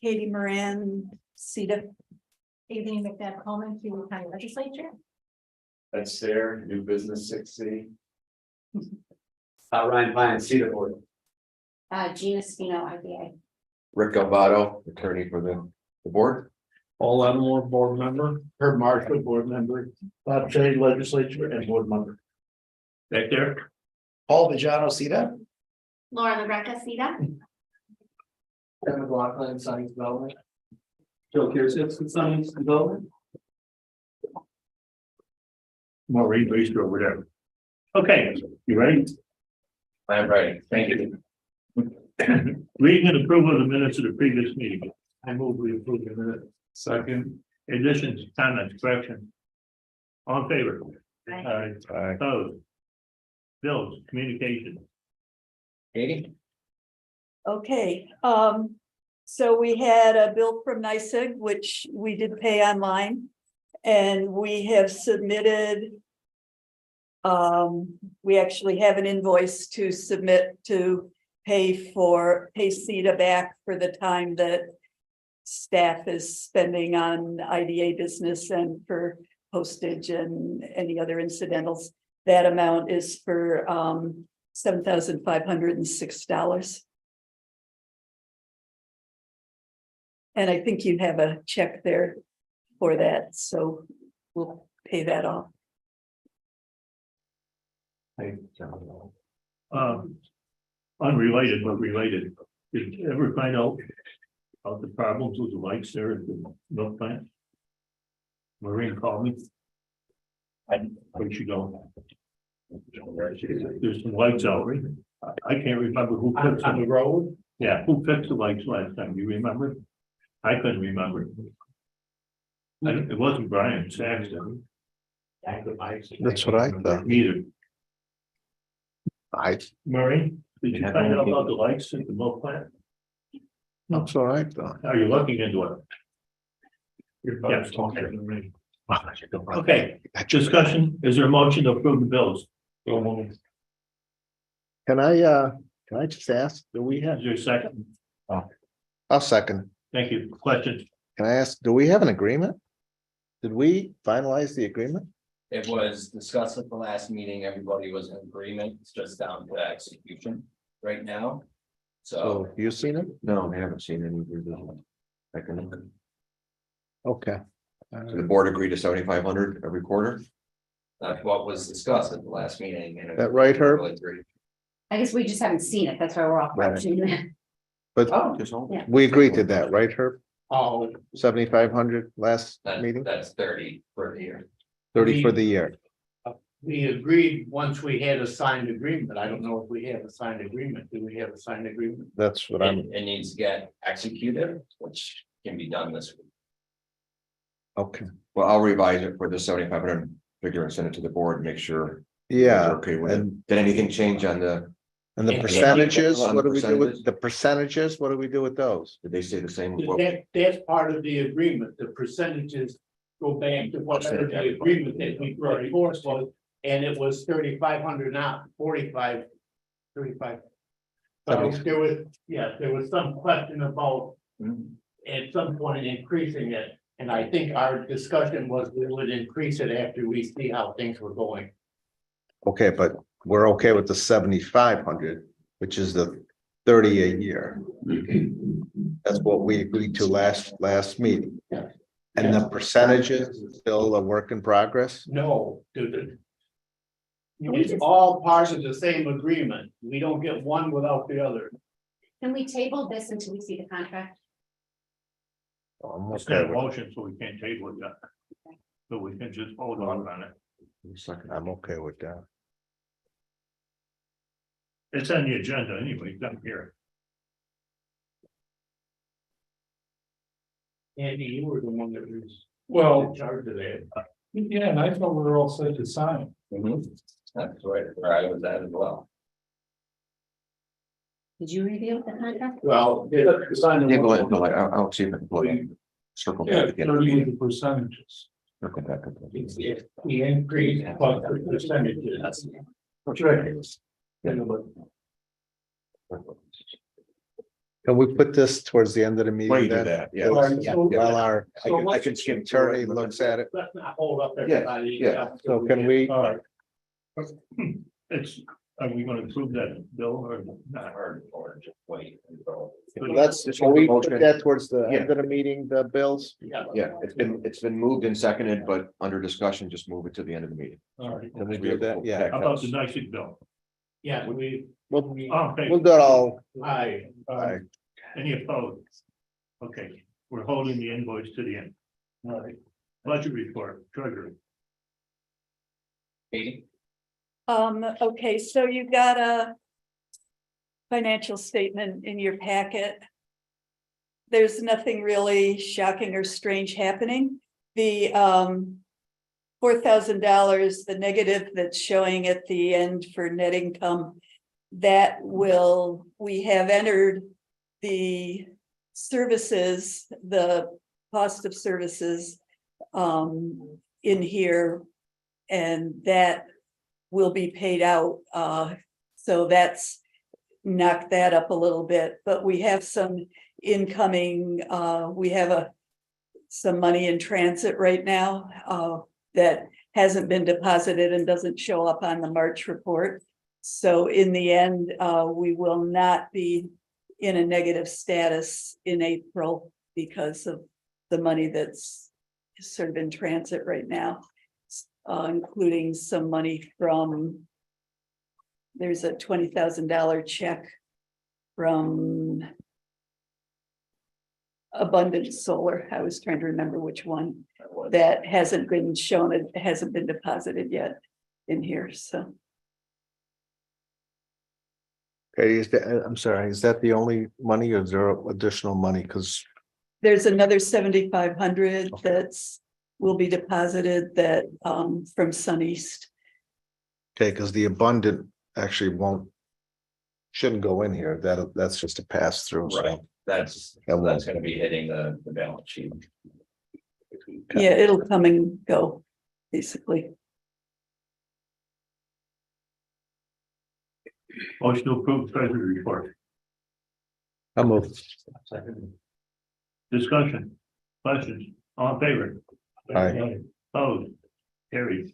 Katie Moran, CETA. Aileen McNabb Coleman, Hewlett County Legislature. That's there, new business 6C. Ryan Pine, Cedar Board. Gina Spino, IBA. Rick Alvado, attorney for the board. Paul Lattimore, board member. Herb Marshall, board member. Bob Shea, legislature and board member. Back there. Paul Vijano, CETA. Laura LaGreca, CETA. Kevin McLaughlin, Science Development. Joe Kirsis, Science Development. Maureen Reister over there. Okay, you ready? I'm ready, thank you. Reading and approval of the minutes of the previous meeting. I move we approve the minutes. Second, Additions, comments, corrections. All in favor? Aye. Aye. Opposed? Bills, communication. Katie? Okay, so we had a bill from NYSEG, which we did pay online. And we have submitted. We actually have an invoice to submit to pay CETA back for the time that staff is spending on IDA business and for postage and any other incidentals. That amount is for $7,506. And I think you have a check there for that, so we'll pay that off. Unrelated, but related. Did you ever find out about the problems with the lights there at the milk plant? Maureen called me. Where'd she go? There's some lights out, right? I can't remember who fixed On the them. road? Yeah, who fixed the lights last time? You remember? I couldn't remember. It wasn't Brian Saxton. That's what I thought. Neither. Murray. Did you find out about the lights at the milk plant? That's what I thought. Are you looking into it? Yes, okay, discussion, is there a motion to approve the bills? Can I just ask, do we have, Is there a second? I'll second. Thank you, questions? Can I ask, do we have an agreement? Did we finalize the agreement? It was discussed at the last meeting, everybody was in agreement, it's just down to execution right now. So So you seen it? No, I haven't seen any revision. I can, Okay. so the board agreed to 7,500 every quarter. that's what was discussed at the last meeting. And That right, Herb? I guess we just haven't seen it. That's why we're all Right. questioning that. But Oh, Just all- Yeah. we agreed to that, right, Herb? Oh, 7,500 last meeting, that's 30 for the year. 30 for the year. we agreed once we had a signed agreement, I don't know if we have a signed agreement, do we have a signed agreement? That's what It needs to get executed, which can be done this week. okay. Well, I'll revise it for the 7,500 figure and send it to the board and make sure. Yeah, they're okay with it. and, Did anything change on the, and the Yeah. percentages, On what the do we do with percentages? the percentages? What do we do with those? did they say the same? That's part of the agreement, the percentages go back to whatever the agreement that we already forced was, and it was 3,500, not 45. 35. So there was, yeah, there was some question about at some point increasing it, and I think our discussion was we would increase it after we see how things were going. Okay, but we're okay with the 7,500, which is the 30 a year. That's what we agreed to last meeting. Yeah. And the percentages is still a work in progress? No, dude. It's all part of the same agreement. We don't get one without the other. Can we table this until we see the contract? I'm It's okay not a with, motion, so we can't table it yet. So we can just hold on it. Second. I'm okay with that. It's on the agenda anyway, it's down here. Andy, you were the one that was. In charge of that. yeah, and I thought we were all set to sign. That's right, where I was at as well. Did you review the contract? Well, sign Table it until I'll see if I can pull it. Circle Yeah, back again. 30 the percentages. Circle back. It's the increase plus the percentages. That's right. Can we put this towards the end of the meeting? When you do then? that, yeah. While our So I can skim through attorney it. looks at it. Let's not hold up everybody. yeah. So can we, All right. It's, are we gonna approve that bill or not? Or just wait until. let's, can we put that towards the end of the meeting, the bills? Yeah. Yeah, it's been moved and seconded, but under discussion, just move it to the end of the meeting. All right. Can we do that? Yeah. How about the NICID bill? Yeah, We'll, Okay. we'll do it all. I, Any opposed? Okay, we're holding the invoice to the end. All right. Budget report, treasury. Katie? Okay, so you got a financial statement in your packet. There's nothing really shocking or strange happening. The $4,000, the negative that's showing at the end for net income, that will, we have entered the services, the cost of services in here, and that will be paid out. So that's knocked that up a little bit, but we have some incoming, we have some money in transit right now that hasn't been deposited and doesn't show up on the March report. So in the end, we will not be in a negative status in April because of the money that's sort of in transit right now, including some money from, there's a $20,000 check from Abundant Solar. I was trying to remember which one. That hasn't been shown, it hasn't been deposited yet in here, so. Okay, is that, I'm sorry, is that the only money or is there additional money? Because, There's another 7,500 that's will be deposited that from Sun East. okay, because the abundant actually shouldn't go in here. That's just a pass through. So. Right, that's gonna be hitting the balance sheet. Yeah, it'll come and go, basically. Motion to approve treasury report. I'll move. Discussion, questions, all in favor? Aye. Opposed, carried.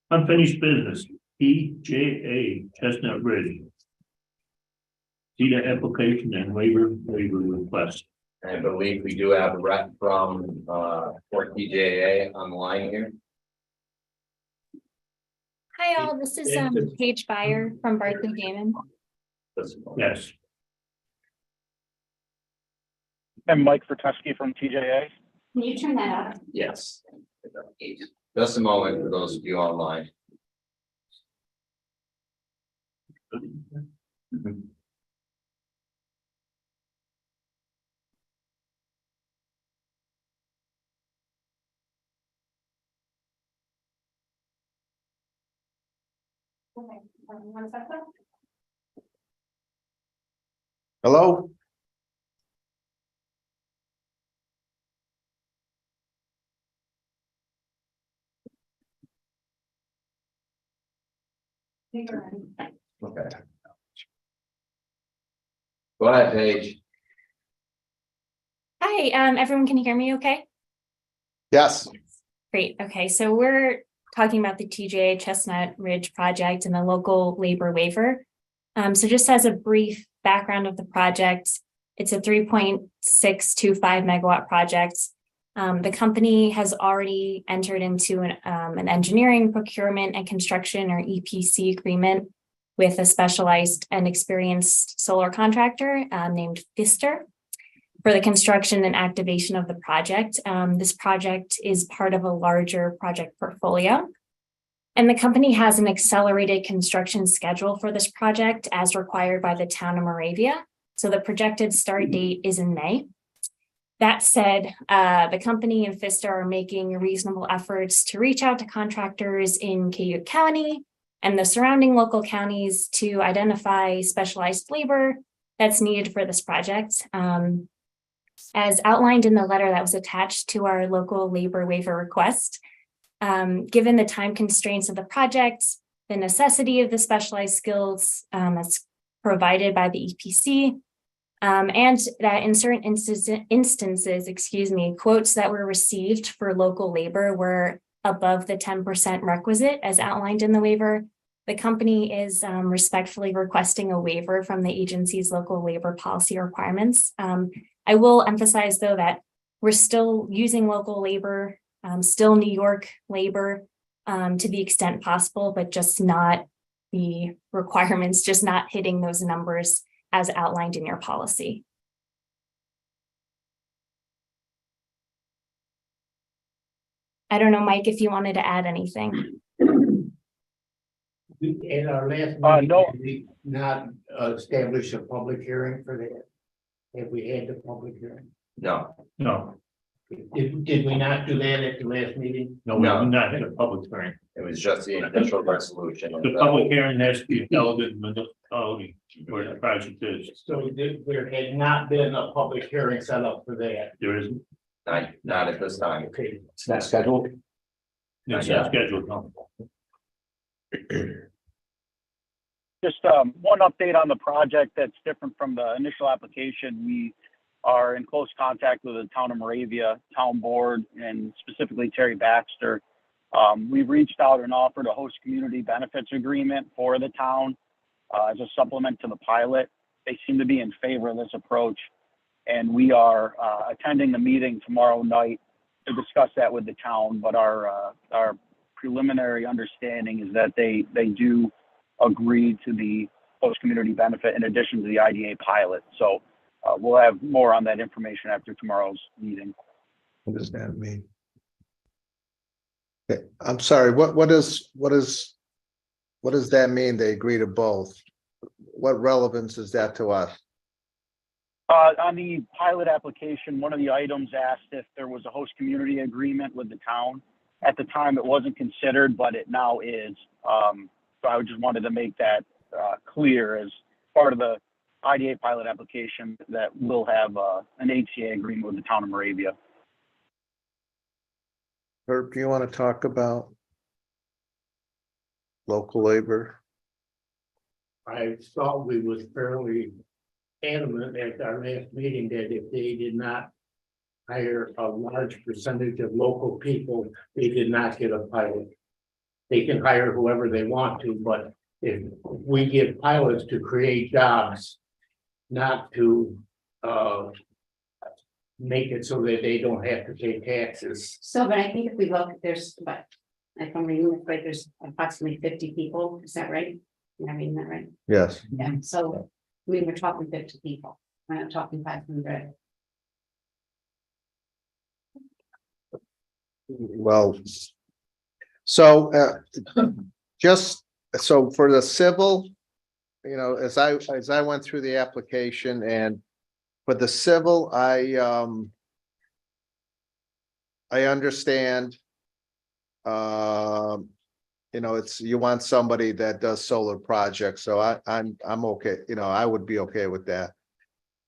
Unfinished business, EJA Chestnut Ridge. CETA application and waiver request. I believe we do have a rep from Fort TJA online here. Hi all, this is Paige Byer from Barclay Damon. Yes, I'm Mike Vertusky from TJA. Can you turn that up? Yes. Just a moment for those of you online. Okay, 1 second. Hello? Okay. Go ahead, Paige. Hi, everyone, can you hear me okay? Yes. Great, okay, so we're talking about the TJA Chestnut Ridge project and the local labor waiver. So just as a brief background of the project, it's a 3.625 megawatt project. The company has already entered into an engineering, procurement, and construction or EPC agreement with a specialized and experienced solar contractor named Pfister for the construction and activation of the project. This project is part of a larger project portfolio. And the company has an accelerated construction schedule for this project as required by the town of Moravia. So the projected start date is in May. That said, the company and Pfister are making reasonable efforts to reach out to contractors in Cayuga County and the surrounding local counties to identify specialized labor that's needed for this project. As outlined in the letter that was attached to our local labor waiver request, given the time constraints of the project, the necessity of the specialized skills, as provided by the EPC. And that in certain instances, excuse me, quotes that were received for local labor were above the 10% requisite as outlined in the waiver. The company is respectfully requesting a waiver from the agency's local labor policy requirements. I will emphasize, though, that we're still using local labor, still New York labor to the extent possible, but just not the requirements, just not hitting those numbers as outlined in your policy. I don't know, Mike, if you wanted to add anything. At our last meeting, no. did we not establish a public hearing for that? Have we had the public hearing? No, No, Did we not do that at the last meeting? no, we have not had a public hearing. it was just the initial resolution. of The public hearing has to be held in the municipality where the project is. So there had not been a public hearing set up for that. There isn't, Not at this time. Okay. It's not scheduled. it's Yeah. not scheduled, no. Just one update on the project that's different from the initial application. We are in close contact with the town of Moravia Town Board and specifically Terry Baxter. We've reached out and offered a host community benefits agreement for the town as a supplement to the pilot. They seem to be in favor of this approach. And we are attending the meeting tomorrow night to discuss that with the town. But our preliminary understanding is that they do agree to the host community benefit in addition to the IDA pilot. So we'll have more on that information after tomorrow's meeting. What does that mean? Okay, I'm sorry, what does that mean? They agree to both? What relevance is that to us? On the pilot application, one of the items asked if there was a host community agreement with the town. At the time, it wasn't considered, but it now is. So I just wanted to make that clear as part of the IDA pilot application that we'll have an HCA agreement with the town of Moravia. Herb, do you want to talk about local labor? I thought we was fairly adamant at our last meeting that if they did not hire a large percentage of local people, they did not get a pilot. They can hire whoever they want to, but if we give pilots to create jobs, not to make it so that they don't have to pay taxes. So, but I think if we look, there's, but if I'm reading this right, there's approximately 50 people, is that right? Am I reading that right? Yes. Yeah, so we were talking 50 people, we're not talking 500. Well, so just so for the civil, as I went through the application and for the civil, I understand. It's you want somebody that does solar projects, so I'm okay. I would be okay with that.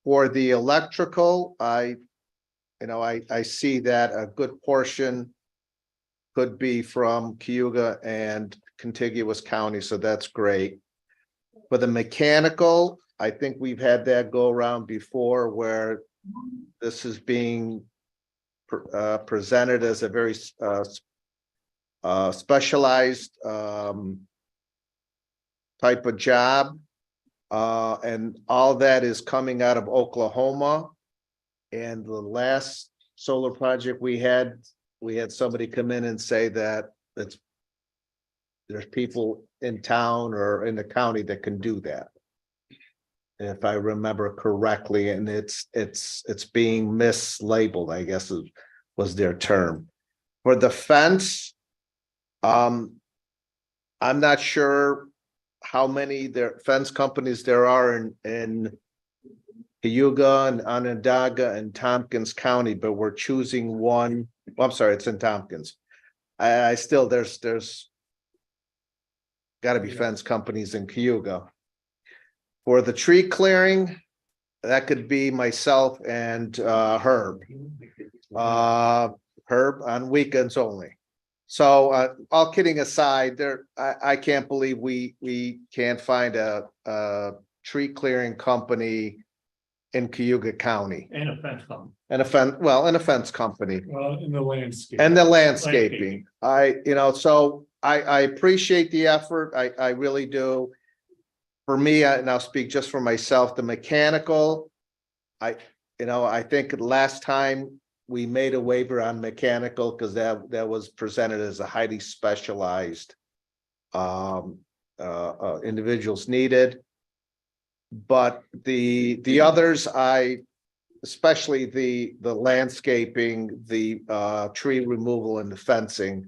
For the electrical, I see that a good portion could be from Cayuga and contiguous counties, so that's great. For the mechanical, I think we've had that go around before where this is being presented as a very specialized type of job. And all that is coming out of Oklahoma. And the last solar project we had somebody come in and say that there's people in town or in the county that can do that. If I remember correctly, and it's being mislabeled, I guess was their term. For the fence, I'm not sure how many fence companies there are in Cayuga and Onondaga and Tompkins County, but we're choosing one. Well, I'm sorry, it's in Tompkins. I still there's got to be fence companies in Cayuga. For the tree clearing, that could be myself and Herb. Herb on weekends only. So all kidding aside, I can't believe we can't find a tree clearing company in Cayuga County, And a fence company. and a fence company. Well, in the landscape. And the landscaping, so I appreciate the effort, I really do. For me, and I'll speak just for myself, the mechanical. I think last time we made a waiver on mechanical, because that was presented as a highly specialized. Individuals needed. But the others, especially the landscaping, the tree removal and the fencing.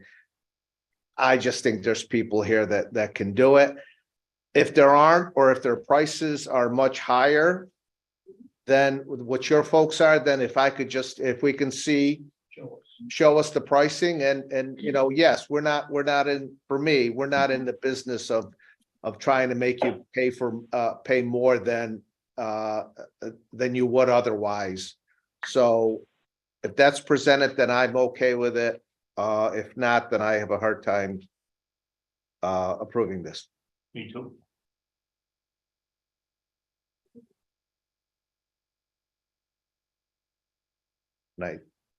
I just think there's people here that can do it. If there aren't, or if their prices are much higher than what your folks are, then if we can see, show us the pricing and yes, we're not in the business of trying to make you pay more than you would otherwise. So if that's presented, then I'm okay with it. If not, then I have a hard time approving this. Me too.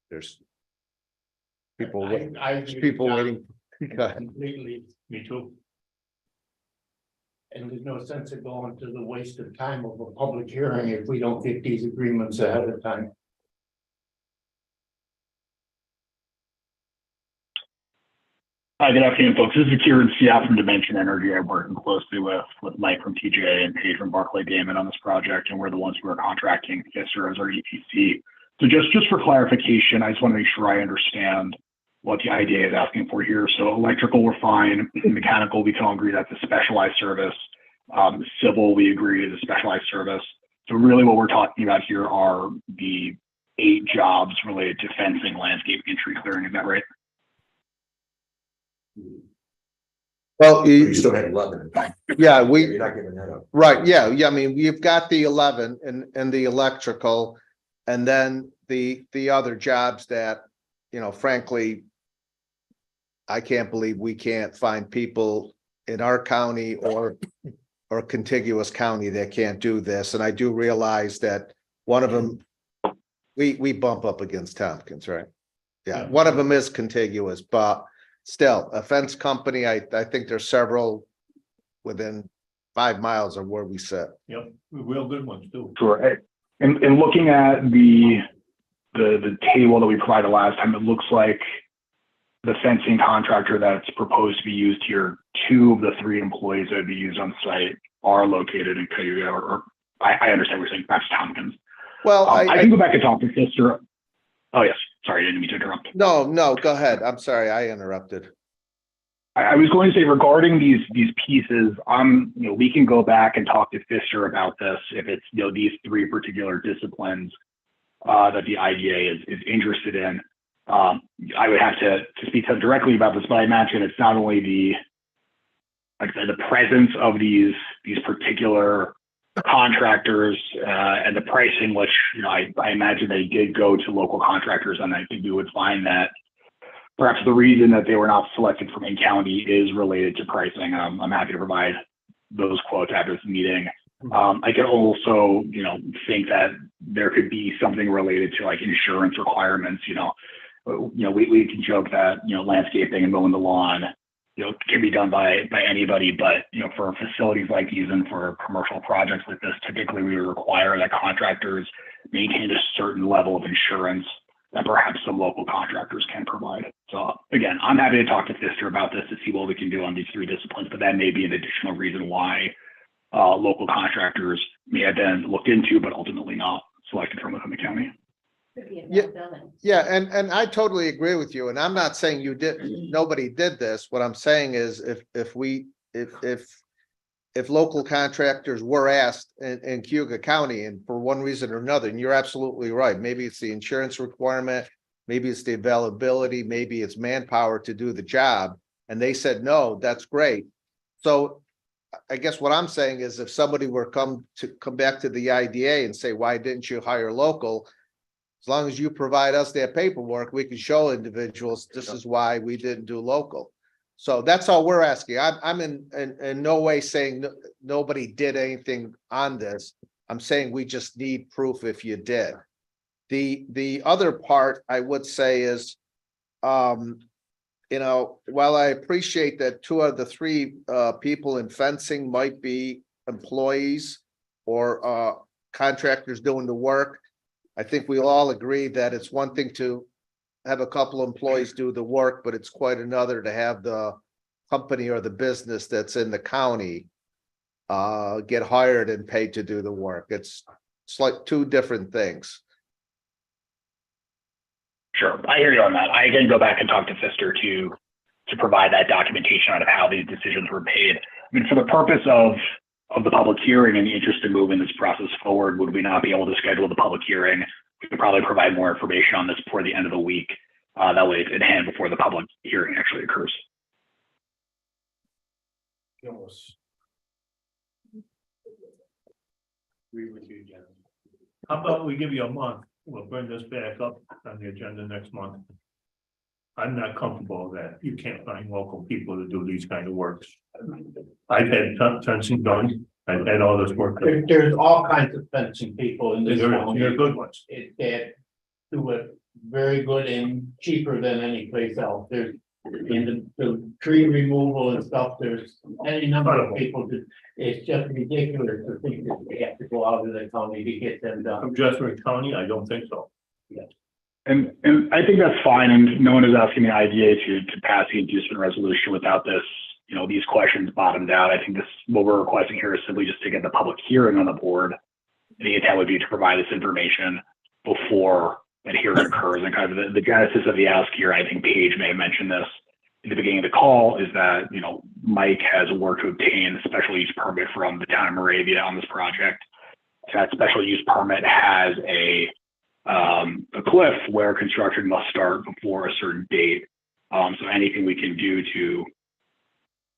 There's people, I there's people waiting. Go ahead. Completely, Me too. and there's no sense of going to the waste of time of a public hearing if we don't get these agreements ahead of time. Hi, good afternoon, folks. This is Kieran Seat from Dimension Energy. I'm working closely with Mike from TJ and Paige from Barclay Damon on this project, and we're the ones who are contracting Fister as our EPC. So just for clarification, I just want to make sure I understand what the IDA is asking for here. So electrical, we're fine. Mechanical, we can all agree that's a specialized service. Civil, we agree is a specialized service. So really what we're talking about here are the 8 jobs related to fencing, landscaping, and tree clearing. Is that right? Well, You still had 11. yeah, You're not giving that up. right, yeah, I mean, you've got the 11 and the electrical, and then the other jobs that, frankly, I can't believe we can't find people in our county or contiguous county that can't do this. And I do realize that one of them, we bump up against Tompkins, right? Yeah, one of them is contiguous, but still, a fence company, I think there's several within 5 miles of where we sit. Yep, real good ones too. Sure. And looking at the table that we provided last time, it looks like the fencing contractor that's proposed to be used here, 2 of the 3 employees that would be used on site are located in Cayuga, or I understand what you're saying, perhaps Tompkins. Well, I can go back and talk to Fister. Oh, yes. Sorry, I didn't mean to interrupt. no, go ahead. I'm sorry, I interrupted. I was going to say regarding these pieces, we can go back and talk to Fister about this if it's these 3 particular disciplines that the IDA is interested in. I would have to speak to them directly about this, but I imagine it's not only the presence of these particular contractors and the pricing, which I imagine they did go to local contractors, and I think you would find that perhaps the reason that they were not selected from in county is related to pricing. I'm happy to provide those quotes after this meeting. I could also think that there could be something related to like insurance requirements. We can joke that landscaping and mowing the lawn can be done by anybody, but for facilities like these and for commercial projects like this, typically we require that contractors maintain a certain level of insurance that perhaps some local contractors can provide. So again, I'm happy to talk to Fister about this to see what we can do on these 3 disciplines, but that may be an additional reason why local contractors may have been looked into, but ultimately not selected from within the county. Yeah, and I totally agree with you, and I'm not saying nobody did this. What I'm saying is if local contractors were asked in Cayuga County and for one reason or another, and you're absolutely right, maybe it's the insurance requirement, maybe it's the availability, maybe it's manpower to do the job, and they said no, that's great. So I guess what I'm saying is if somebody were come back to the IDA and say, why didn't you hire local? As long as you provide us that paperwork, we can show individuals this is why we didn't do local. So that's all we're asking. I'm in no way saying nobody did anything on this. I'm saying we just need proof if you did. The other part I would say is, you know, while I appreciate that 2 of the 3 people in fencing might be employees or contractors doing the work, I think we all agree that it's one thing to have a couple employees do the work, but it's quite another to have the company or the business that's in the county get hired and paid to do the work. It's like 2 different things. Sure, I hear you on that. I can go back and talk to Pfister to provide that documentation on how these decisions were paid. I mean, for the purpose of the public hearing and the interest in moving this process forward, would we not be able to schedule the public hearing? We could probably provide more information on this before the end of the week. That way it's in hand before the public hearing actually occurs. How about we give you a month? We'll bring this back up on the agenda next month. I'm not comfortable with that. You can't find local people to do these kind of works. I've had fencing done. I've had all this work. There's all kinds of fencing people in this county. They're good ones. That do it very good and cheaper than any place else. There's in the tree removal and stuff, there's any number of people that, it's just ridiculous to think that they have to go out of the county to get them done. From Jessamine County, I don't think so. And I think that's fine. And no one is asking the IDA to pass the inducement resolution without this, you know, these questions bottomed out. I think this, what we're requesting here is simply just to get the public hearing on the board. And the intent would be to provide this information before that hearing occurs. And kind of the genesis of the ask here, I think Paige may have mentioned this in the beginning of the call, is that, you know, Mike has worked to obtain a special use permit from the town of Moravia on this project. That special use permit has a cliff where construction must start before a certain date. So anything we can do to,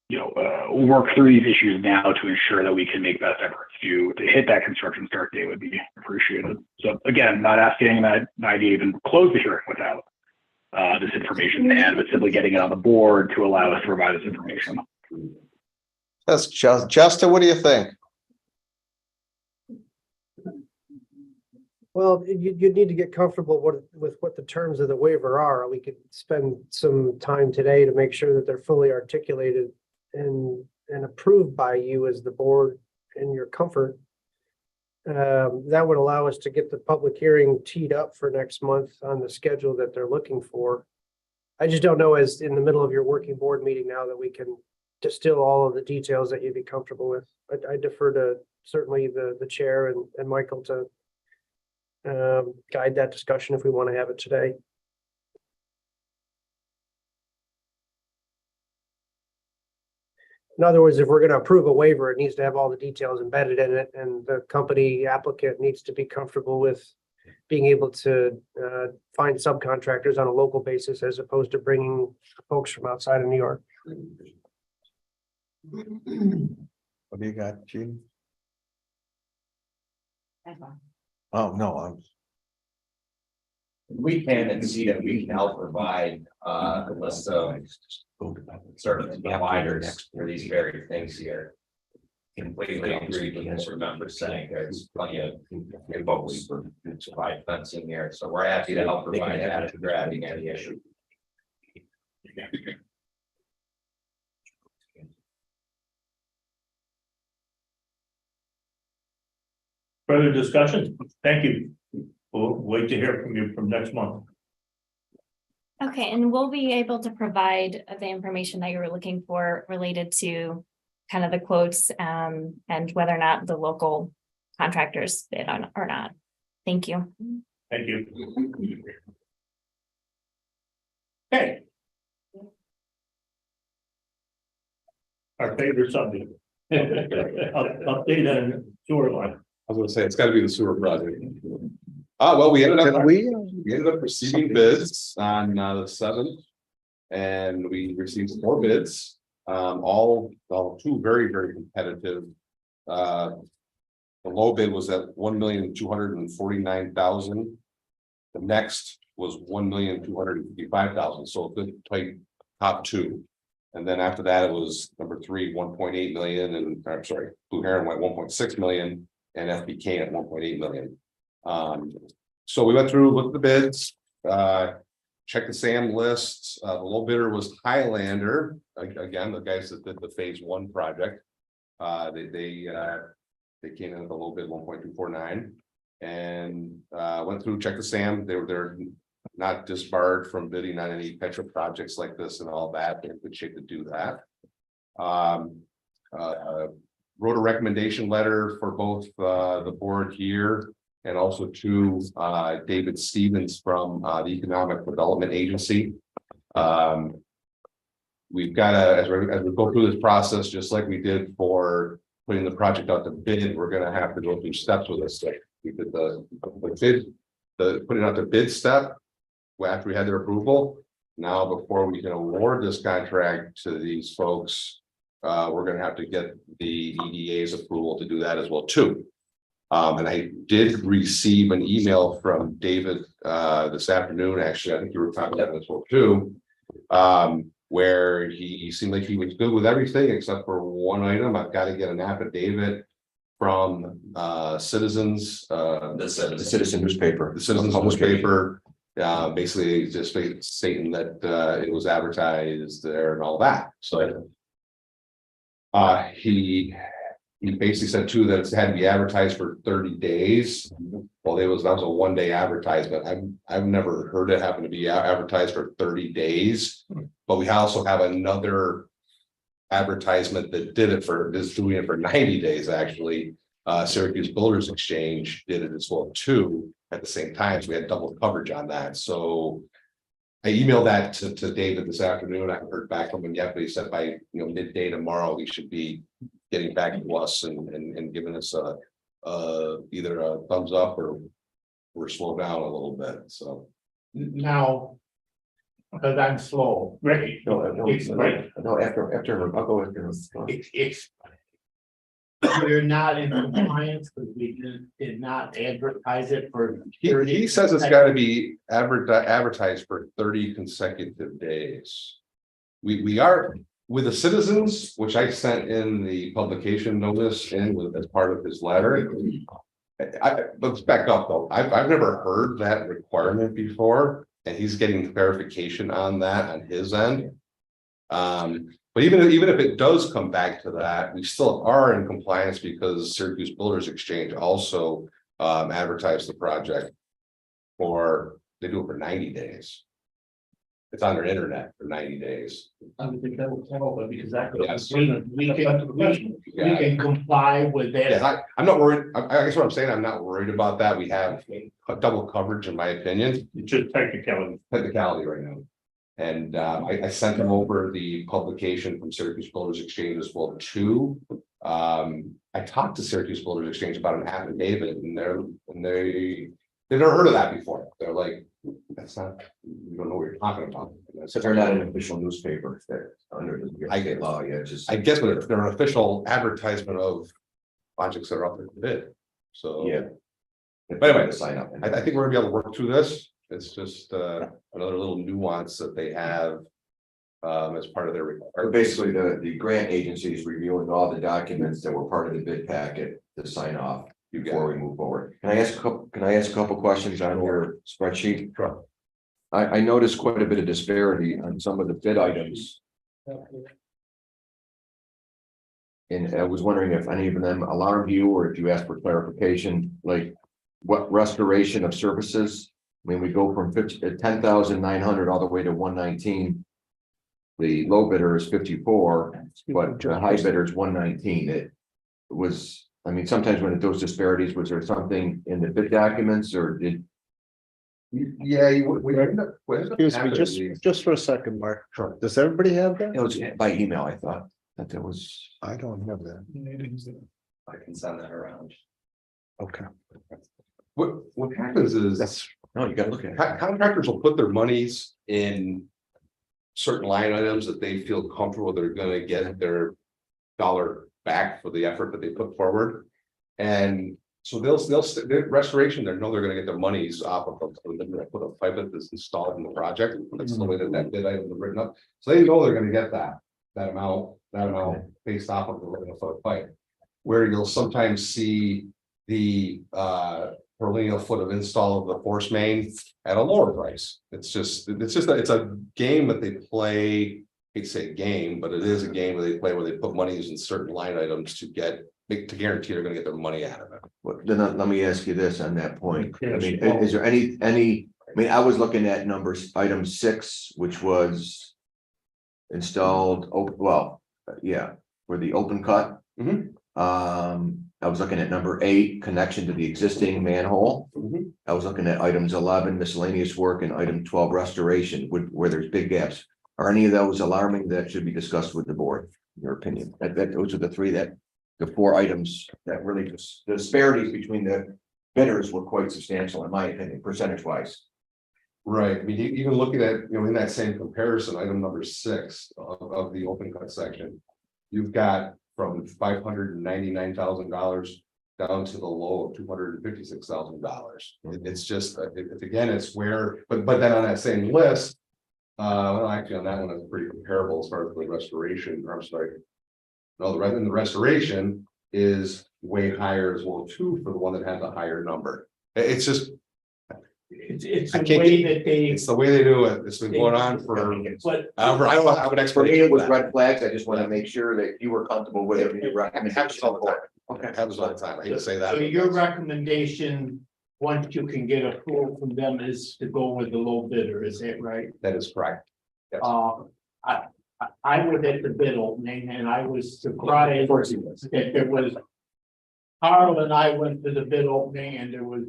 you know, work through these issues now to ensure that we can make best efforts to hit that construction start date would be appreciated. So again, not asking that IDA even close the hearing without this information in hand, but simply getting it on the board to allow us to provide this information. That's just Justin, what do you think? Well, you need to get comfortable with what the terms of the waiver are. We could spend some time today to make sure that they're fully articulated and approved by you as the board in your comfort. That would allow us to get the public hearing teed up for next month on the schedule that they're looking for. I just don't know, as in the middle of your working board meeting now, that we can distill all of the details that you'd be comfortable with. I defer to certainly the chair and Michael to guide that discussion if we want to have it today. In other words, if we're going to approve a waiver, it needs to have all the details embedded in it, and the company applicant needs to be comfortable with being able to find subcontractors on a local basis as opposed to bringing folks from outside of New York. What do you got, Gene? Oh, no, We can and see that we can help provide a list of certain providers for these very things here. Completely agree with Mr. Member saying there's plenty of folks to provide fencing here, so we're happy to help provide that if you're having any issue. Further discussion? Thank you. We'll wait to hear from you from next month. Okay, and we'll be able to provide the information that you were looking for related to kind of the quotes and whether or not the local contractors bid on or not. Thank you. Thank you. Okay. Our favorite subject. Update on sewer line. I was gonna say, it's gotta be the sewer project. Well, we ended up receiving bids on the 7th. And we received 4 bids, all 2 very, very competitive. The low bid was at $1,249,000. The next was $1,255,000, so a good tight top 2. And then after that, it was number 3, 1.8 million, and I'm sorry, Blue Heron went 1.6 million and FBK at 1.8 million. So we went through, looked at the bids, checked the SAM lists. The low bidder was Highlander, again, the guys that did the phase 1 project. They came in with a low bid 1.249 and went through, checked the SAM. They're not disbarred from bidding on any petro projects like this and all that. They're in good shape to do that. Wrote a recommendation letter for both the board here and also to David Stevens from the Economic Development Agency. We've got as we go through this process, just like we did for putting the project out to bid, we're gonna have to go through steps with this. We did the putting out the bid step after we had their approval. Now, before we can award this contract to these folks, we're gonna have to get the EDA's approval to do that as well too. And I did receive an email from David this afternoon. Actually, I think you were talking about this one too. Where he seemed like he was good with everything except for one item. I've got to get an affidavit from citizens, The Citizen newspaper. the Citizens newspaper. Basically just stating that it was advertised there and all that. So he basically said too that it had to be advertised for 30 days. Well, that was a 1-day advertisement. I've never heard it happen to be advertised for 30 days. But we also have another advertisement that is doing it for 90 days, actually. Syracuse Builders Exchange did it as well too at the same time. So we had double coverage on that. So I emailed that to David this afternoon. I haven't heard back from him yet, but he said by midday tomorrow, he should be getting back to us and giving us either a thumbs up or slow down a little bit. So Now, because I'm slow. Right. no, after I'll go after. It's we're not in compliance because we did not advertise it for. he says it's got to be advertised for 30 consecutive days. We are with the citizens, which I sent in the publication notice as part of his letter. Let's back up though. I've never heard that requirement before, and he's getting clarification on that on his end. But even if it does come back to that, we still are in compliance because Syracuse Builders Exchange also advertised the project they do it for 90 days. It's on their internet for 90 days. Because that we can comply with that. Yeah, I'm not worried. I guess what I'm saying, I'm not worried about that. We have double coverage, in my opinion. It's just Technicality right now. And I sent them over the publication from Syracuse Builders Exchange as well too. I talked to Syracuse Builders Exchange about an affidavit, and they've never heard of that before. They're like, that's not, you don't know what you're talking about. So they're not an official newspaper that under the state law, yeah, just. I guess, but they're an official advertisement of projects that are up for bid. So. Yeah. But anyway, Sign up. I think we're gonna be able to work through this. It's just another little nuance that they have as part of their requirement. Basically, the grant agency is reviewing all the documents that were part of the bid packet to sign off before we move forward. Can I ask a couple questions on your spreadsheet? Sure. I noticed quite a bit of disparity on some of the bid items. And I was wondering if any of them alarmed you or if you asked for clarification, like what restoration of services? I mean, we go from 10,900 all the way to 119. The low bidder is 54, but the high bidder is 119. It was, I mean, sometimes when those disparities, was there something in the bid documents or did? Yeah, Excuse me, just for a second, Mark. Sure. Does everybody have that? It was by email, I thought that there was. I don't have that. I can send that around. Okay. What happens is No, you gotta look at it. contractors will put their monies in certain line items that they feel comfortable they're gonna get their dollar back for the effort that they put forward. And so their restoration, they know they're gonna get their monies off of them. So they're gonna put a pipe that's installed in the project. That's the way that bid item is written up. So they know they're gonna get that. that amount based off of the linear foot of pipe. Where you'll sometimes see the per linear foot of install of the force main at a lower price. It's a game that they play. I hate to say game, but it is a game that they play where they put monies in certain line items to guarantee they're gonna get their money out of it. Well, then let me ask you this on that point. I mean, is there any, I mean, I was looking at numbers, item 6, which was installed, for the open cut. Mhm. I was looking at number 8, connection to the existing manhole. Mhm. I was looking at items 11, miscellaneous work, and item 12, restoration, where there's big gaps. Are any of those alarming that should be discussed with the board, in your opinion? Those are the 4 items that really just, the disparities between the bidders were quite substantial, in my opinion, percentage wise. Right, I mean, even looking at, in that same comparison, item number 6 of the open cut section. You've got from $599,000 down to the low of $256,000. It's just, it's where, but then on that same list. Well, actually, on that one, it's pretty comparable as far as the restoration, or I'm sorry. No, the restoration is way higher as well too, for the one that had the higher number. It's just, It's I the can't way that they, it's the way they do it. It's been going on for, but I don't have an For me, it explanation. was red flags. I just want to make sure that you were comfortable with it. and you It happens all the time. Okay. It happens all the time. I hate to say that. so your recommendation, once you can get approval from them, is to go with the low bidder, is that right? That is correct. Yes. I was at the bid opening and I was surprised Of course he was. that there was. Carl and I went to the bid opening and there was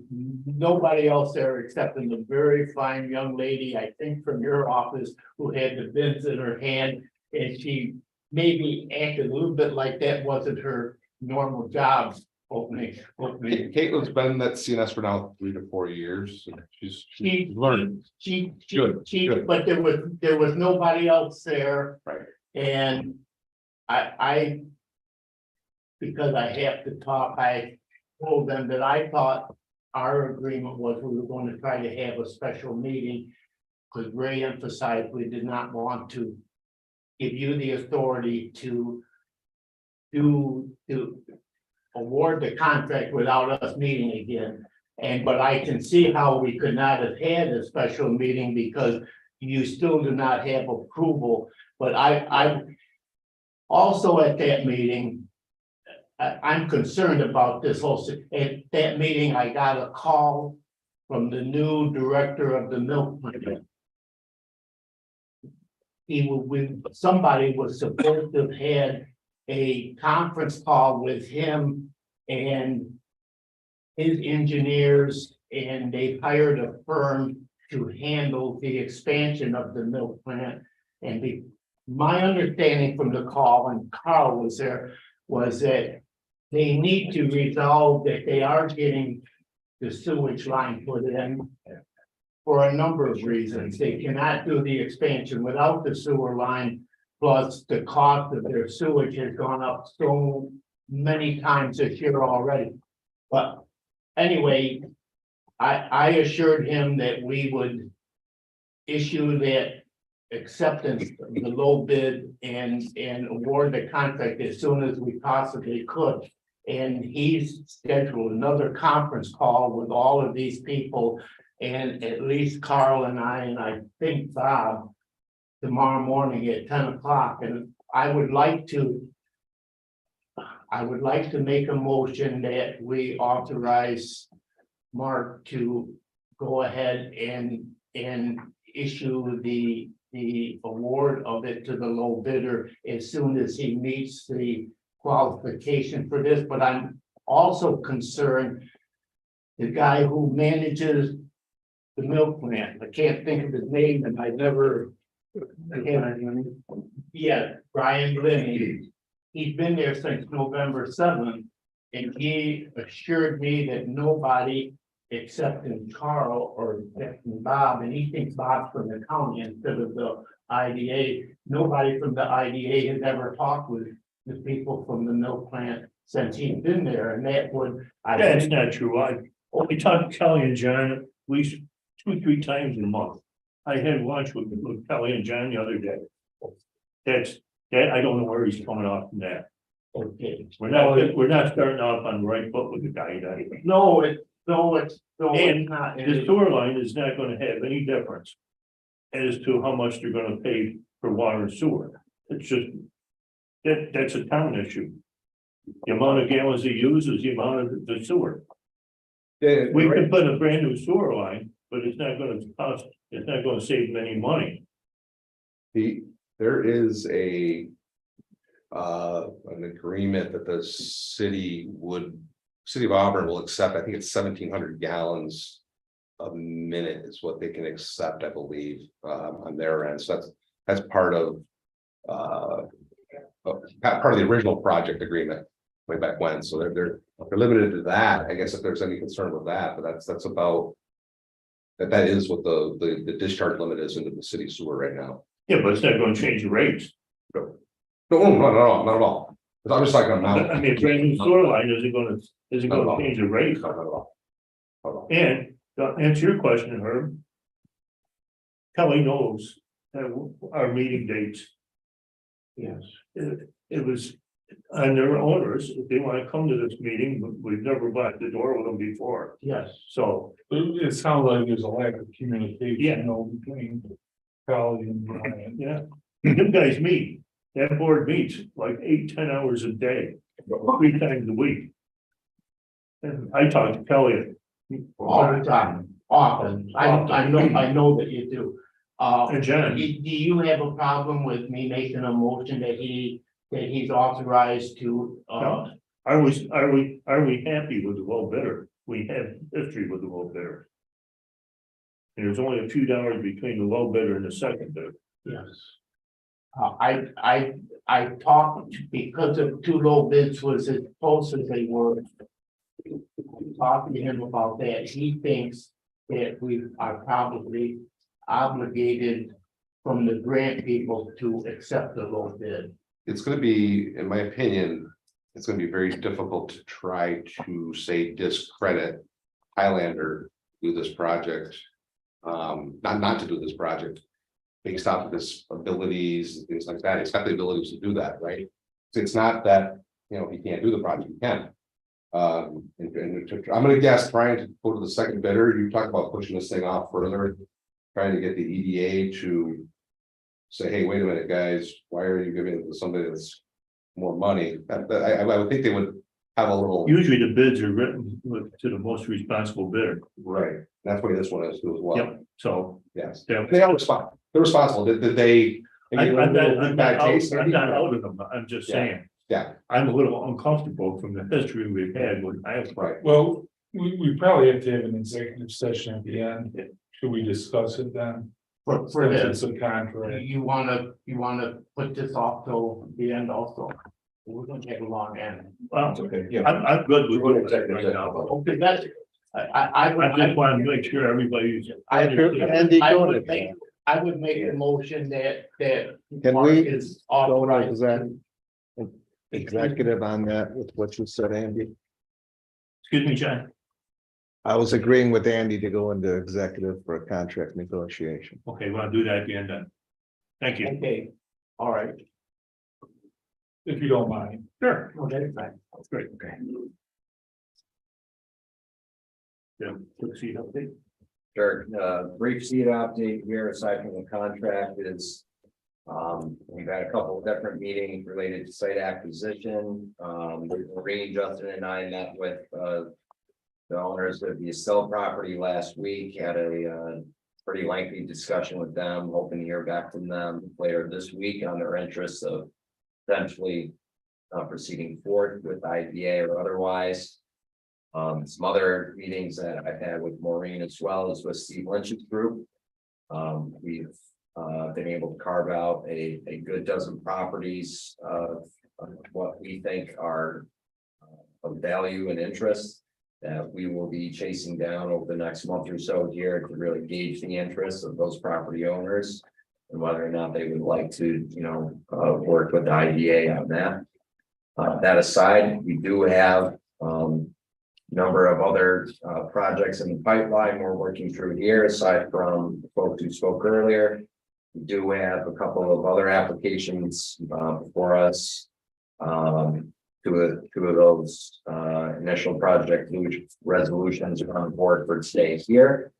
nobody else there except the very fine young lady, I think from your office, who had the bids in her hand. And she maybe acted a little bit like that wasn't her normal job opening. Caitlin's been at CNS for now 3 to 4 years. She's She learning. Good, good. But there was nobody else there. Right. And I. Because I have to talk, I told them that I thought our agreement was we were going to try to have a special meeting. Because Ray emphasized we did not want to give you the authority to award the contract without us meeting again. But I can see how we could not have had a special meeting because you still do not have approval. But I also at that meeting, I'm concerned about this whole, at that meeting, I got a call from the new director of the milk plant. Somebody was supposed to have had a conference call with him and his engineers, and they hired a firm to handle the expansion of the milk plant. And my understanding from the call, and Carl was there, was that they need to resolve that they are getting the sewage line put in for a number of reasons. They cannot do the expansion without the sewer line. Plus, the cost of their sewage has gone up so many times this year already. But anyway, I assured him that we would issue that acceptance of the low bid and award the contract as soon as we possibly could. And he's scheduled another conference call with all of these people, and at least Carl and I think Bob, tomorrow morning at 10 o'clock. And I would like to make a motion that we authorize Mark to go ahead and issue the award of it to the low bidder as soon as he meets the qualification for this. But I'm also concerned, the guy who manages the milk plant, I can't think of his name, and I never. Yeah, Brian Glennie. He's been there since November 7th, and he assured me that nobody except in Carl or Bob, and he thinks Bob's from the county instead of the IDA. Nobody from the IDA has ever talked with the people from the milk plant since he's been there, and that would. That's not true. I only talked to Kelly and John at least 2-3 times a month. I had lunch with Kelly and John the other day. That, I don't know where he's coming off from that. Okay. We're not starting off on the right foot with the guy that. No, it's And not. the sewer line is not gonna have any difference as to how much they're gonna pay for water and sewer. It's just, that's a town issue. The amount of gallons they use is the amount of the sewer. Yeah, We can put a brand new sewer line, but it's not gonna cost, it's not gonna save them any money. there is an agreement that the city of Auburn will accept, I think it's 1,700 gallons a minute is what they can accept, I believe, on their end. So that's part of the original project agreement way back when. So they're limited to that. I guess if there's any concern with that, but that's about that is what the discharge limit is into the city sewer right now. Yeah, but it's not gonna change the rates. No, not at all. I'm just talking about. I mean, a brand new sewer line isn't gonna change the rate. Not at all. Not at all. And to answer your question, Herb. Kelly knows that our meeting dates. Yes. It was on their owners, if they wanna come to this meeting, we've never blocked the door with them before, Yes. so. It sounds like there's a lack of communication, Yeah. you know, between Kelly and Brian. Yeah, you guys meet, that board meets like 8-10 hours a day, 3 times a week. And I talk to Kelly. All the time, often. I know that you do. And Do Jen, you have a problem with me making a motion that he's authorized to, No. are we happy with the low bidder? We have history with the low bidder. And there's only a few dollars between the low bidder and the second bidder. yes. I talked, because of two low bids was as close as they were. Talking to him about that, he thinks that we are probably obligated from the grant people to accept the low bid. It's gonna be, in my opinion, it's gonna be very difficult to try to say discredit Highlander do this project. Not to do this project. Based off of his abilities and things like that. He's got the abilities to do that, right? So it's not that, you know, he can't do the project, he can. I'm gonna guess trying to go to the second bidder, you talk about pushing this thing off further. Trying to get the EDA to say, hey, wait a minute, guys, why are you giving it to somebody that's more money? I would think they would have a little. Usually the bids are written to the most responsible bidder. Right, that's what this one is too as well. Yep, so. Yes, Yeah. they are responsible, they're responsible, did they? I'm not Bad out taste, maybe? of them, I'm just Yeah. saying, Yeah, I'm a little uncomfortable from the history we've had with Iowa. right. Well, we probably have to have an executive session at the end. Should we discuss it then? For Since this, it's a contract. you wanna put this off till the end also? We're gonna take a long end. Well, Okay, yeah. I'm good with We're it executive right session. now. Okay, that's, I I just want to make sure everybody's. Andy, I go would ahead. make, I would make a motion that Can Mark we is go to authorized. executive on that with what you said, Andy? Excuse me, John. I was agreeing with Andy to go into executive for a contract negotiation. Okay, we'll do that at the end then. Thank you. Okay, all right. If you don't mind. Sure. Well, that's fine. That's great. Okay. Yeah, quick seat update. Sure, brief seat update here, aside from the contract is. We've had a couple of different meetings related to site acquisition. Maureen, Justin and I met with, the owners of the Estelle property last week, had a, pretty lengthy discussion with them, hoping to hear back from them later this week on their interests of potentially proceeding forward with IDA or otherwise. Some other meetings that I've had with Maureen as well as with Steve Lynch's group. We've been able to carve out a good dozen properties of what we think are of value and interest that we will be chasing down over the next month or so here to really gauge the interests of those property owners and whether or not they would like to, you know, work with the IDA on that. That aside, we do have number of other projects in the pipeline we're working through here, aside from the folks who spoke earlier. do have a couple of other applications for us. Two of those initial project resolutions are on board for today here.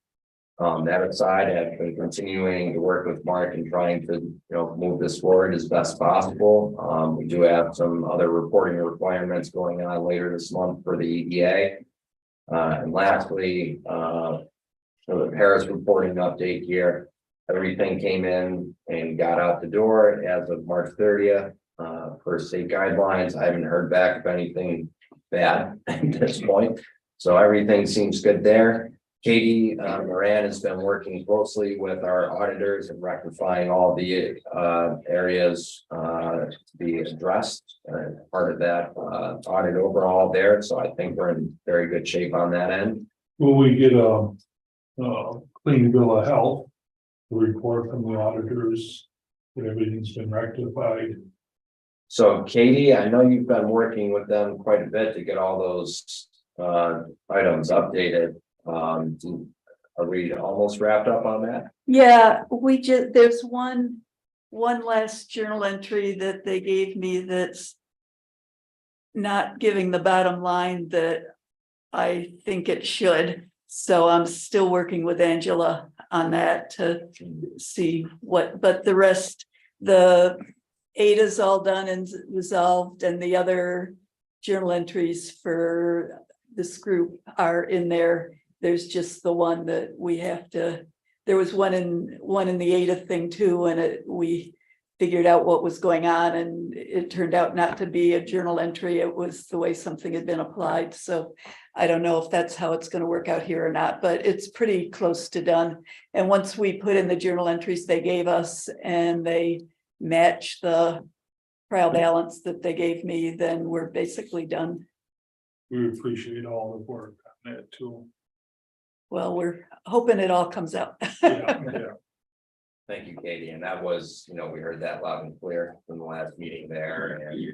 That aside, I've been continuing to work with Mark and trying to, move this forward as best possible. We do have some other reporting requirements going on later this month for the EDA. And lastly, for the Paris reporting update here, everything came in and got out the door as of March 30th. Per state guidelines, I haven't heard back of anything bad at this point. So everything seems good there. Katie Moran has been working closely with our auditors and rectifying all the areas to be addressed. Part of that audit overall there. So I think we're in very good shape on that end. Will we get a clean bill of health? A report from the auditors that everything's been rectified? So Katie, I know you've been working with them quite a bit to get all those items updated. Are we almost wrapped up on that? Yeah, there's one last journal entry that they gave me that's not giving the bottom line that I think it should. So I'm still working with Angela on that to see but the rest, the ADA's all done and resolved, and the other journal entries for this group are in there. There's just the one that we have to, there was one in the ADA thing too, and we figured out what was going on, and it turned out not to be a journal entry. It was the way something had been applied. So I don't know if that's how it's going to work out here or not, but it's pretty close to done. And once we put in the journal entries they gave us and they match the trial balance that they gave me, then we're basically done. We appreciate all the work on that too. Well, we're hoping it all comes out. Yeah. Thank you, Katie. And that was, we heard that loud and clear from the last meeting there, and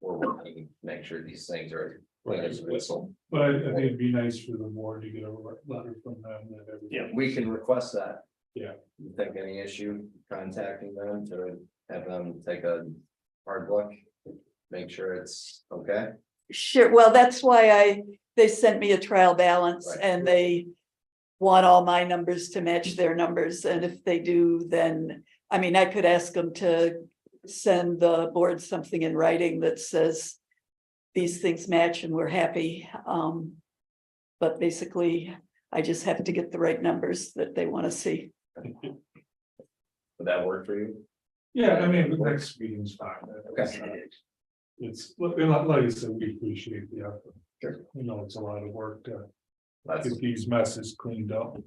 we're working to make sure these things are clean as a whistle. But I think it'd be nice for the board to get a letter from them that everything. Yeah, we can request that. Yeah. You think any issue contacting them to have them take a hard look, make sure it's okay? Sure. Well, that's why they sent me a trial balance, Right. and they want all my numbers to match their numbers. And if they do, then, I could ask them to send the board something in writing that says these things match and we're happy. But basically, I just have to get the right numbers that they want to see. Would that work for you? Yeah, the next meeting's fine. Okay. It's, like I said, we appreciate the effort. Sure. It's a lot of work to That's get these messes cleaned up.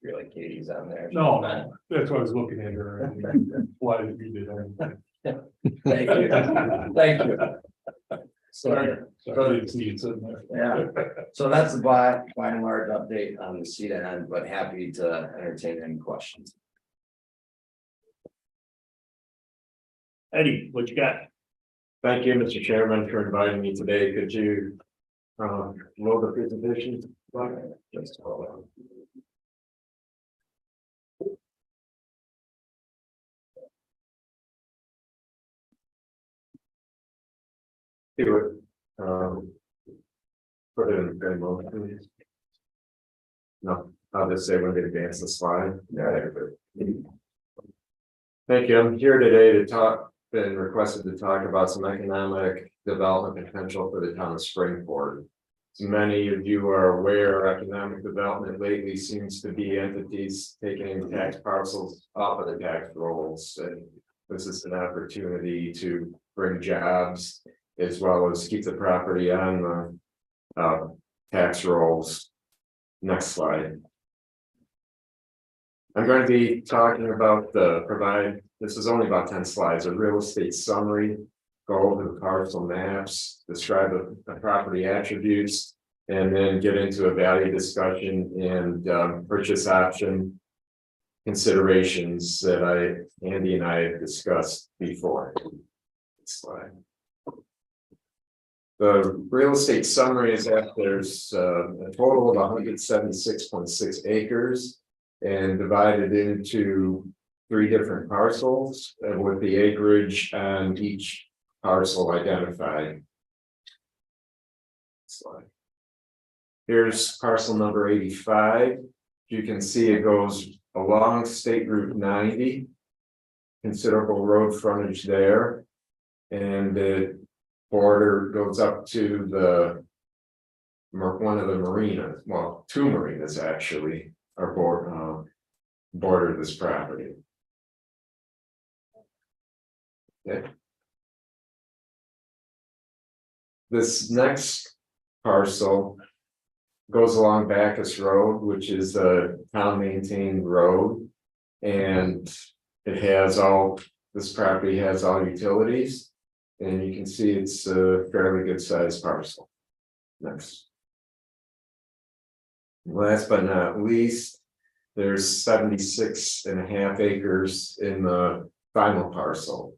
really Katie's on there. No, that's why I was looking at her. And why did you do that? Thank you. Thank you. Sorry, I didn't see it's in there. Yeah. So that's the by and large update on the CETA end, but happy to entertain any questions. Eddie, what you got? Thank you, Mr. Chairman, for inviting me today. Could you load the presentation? Just hold on. Do it. Put it in the good mode, please. No, I'll just say when they advance the slide. Yeah. Thank you. I'm here today to been requested to talk about some economic development potential for the town of Springport. As many of you are aware, economic development lately seems to be entities taking tax parcels off of the tax rolls. And this is an opportunity to bring jobs as well as keep the property on the tax rolls. Next slide. I'm going to be talking about this is only about 10 slides, a real estate summary, go over the parcel maps, describe the property attributes, and then get into a value discussion and purchase option considerations that Andy and I have discussed before. Next slide. The real estate summary is that there's a total of 176.6 acres. and divided into 3 different parcels with the acreage on each parcel identified. Slide. Here's parcel number 85. You can see it goes along State Route 90. Considerable road frontage there. And the border goes up to the one of the marinas, well, 2 marinas actually are border this property. Okay. This next parcel goes along Bacchus Road, which is a town maintained road. And it has this property has all utilities. And you can see it's a fairly good sized parcel. Next. Last but not least, there's 76.5 acres in the final parcel.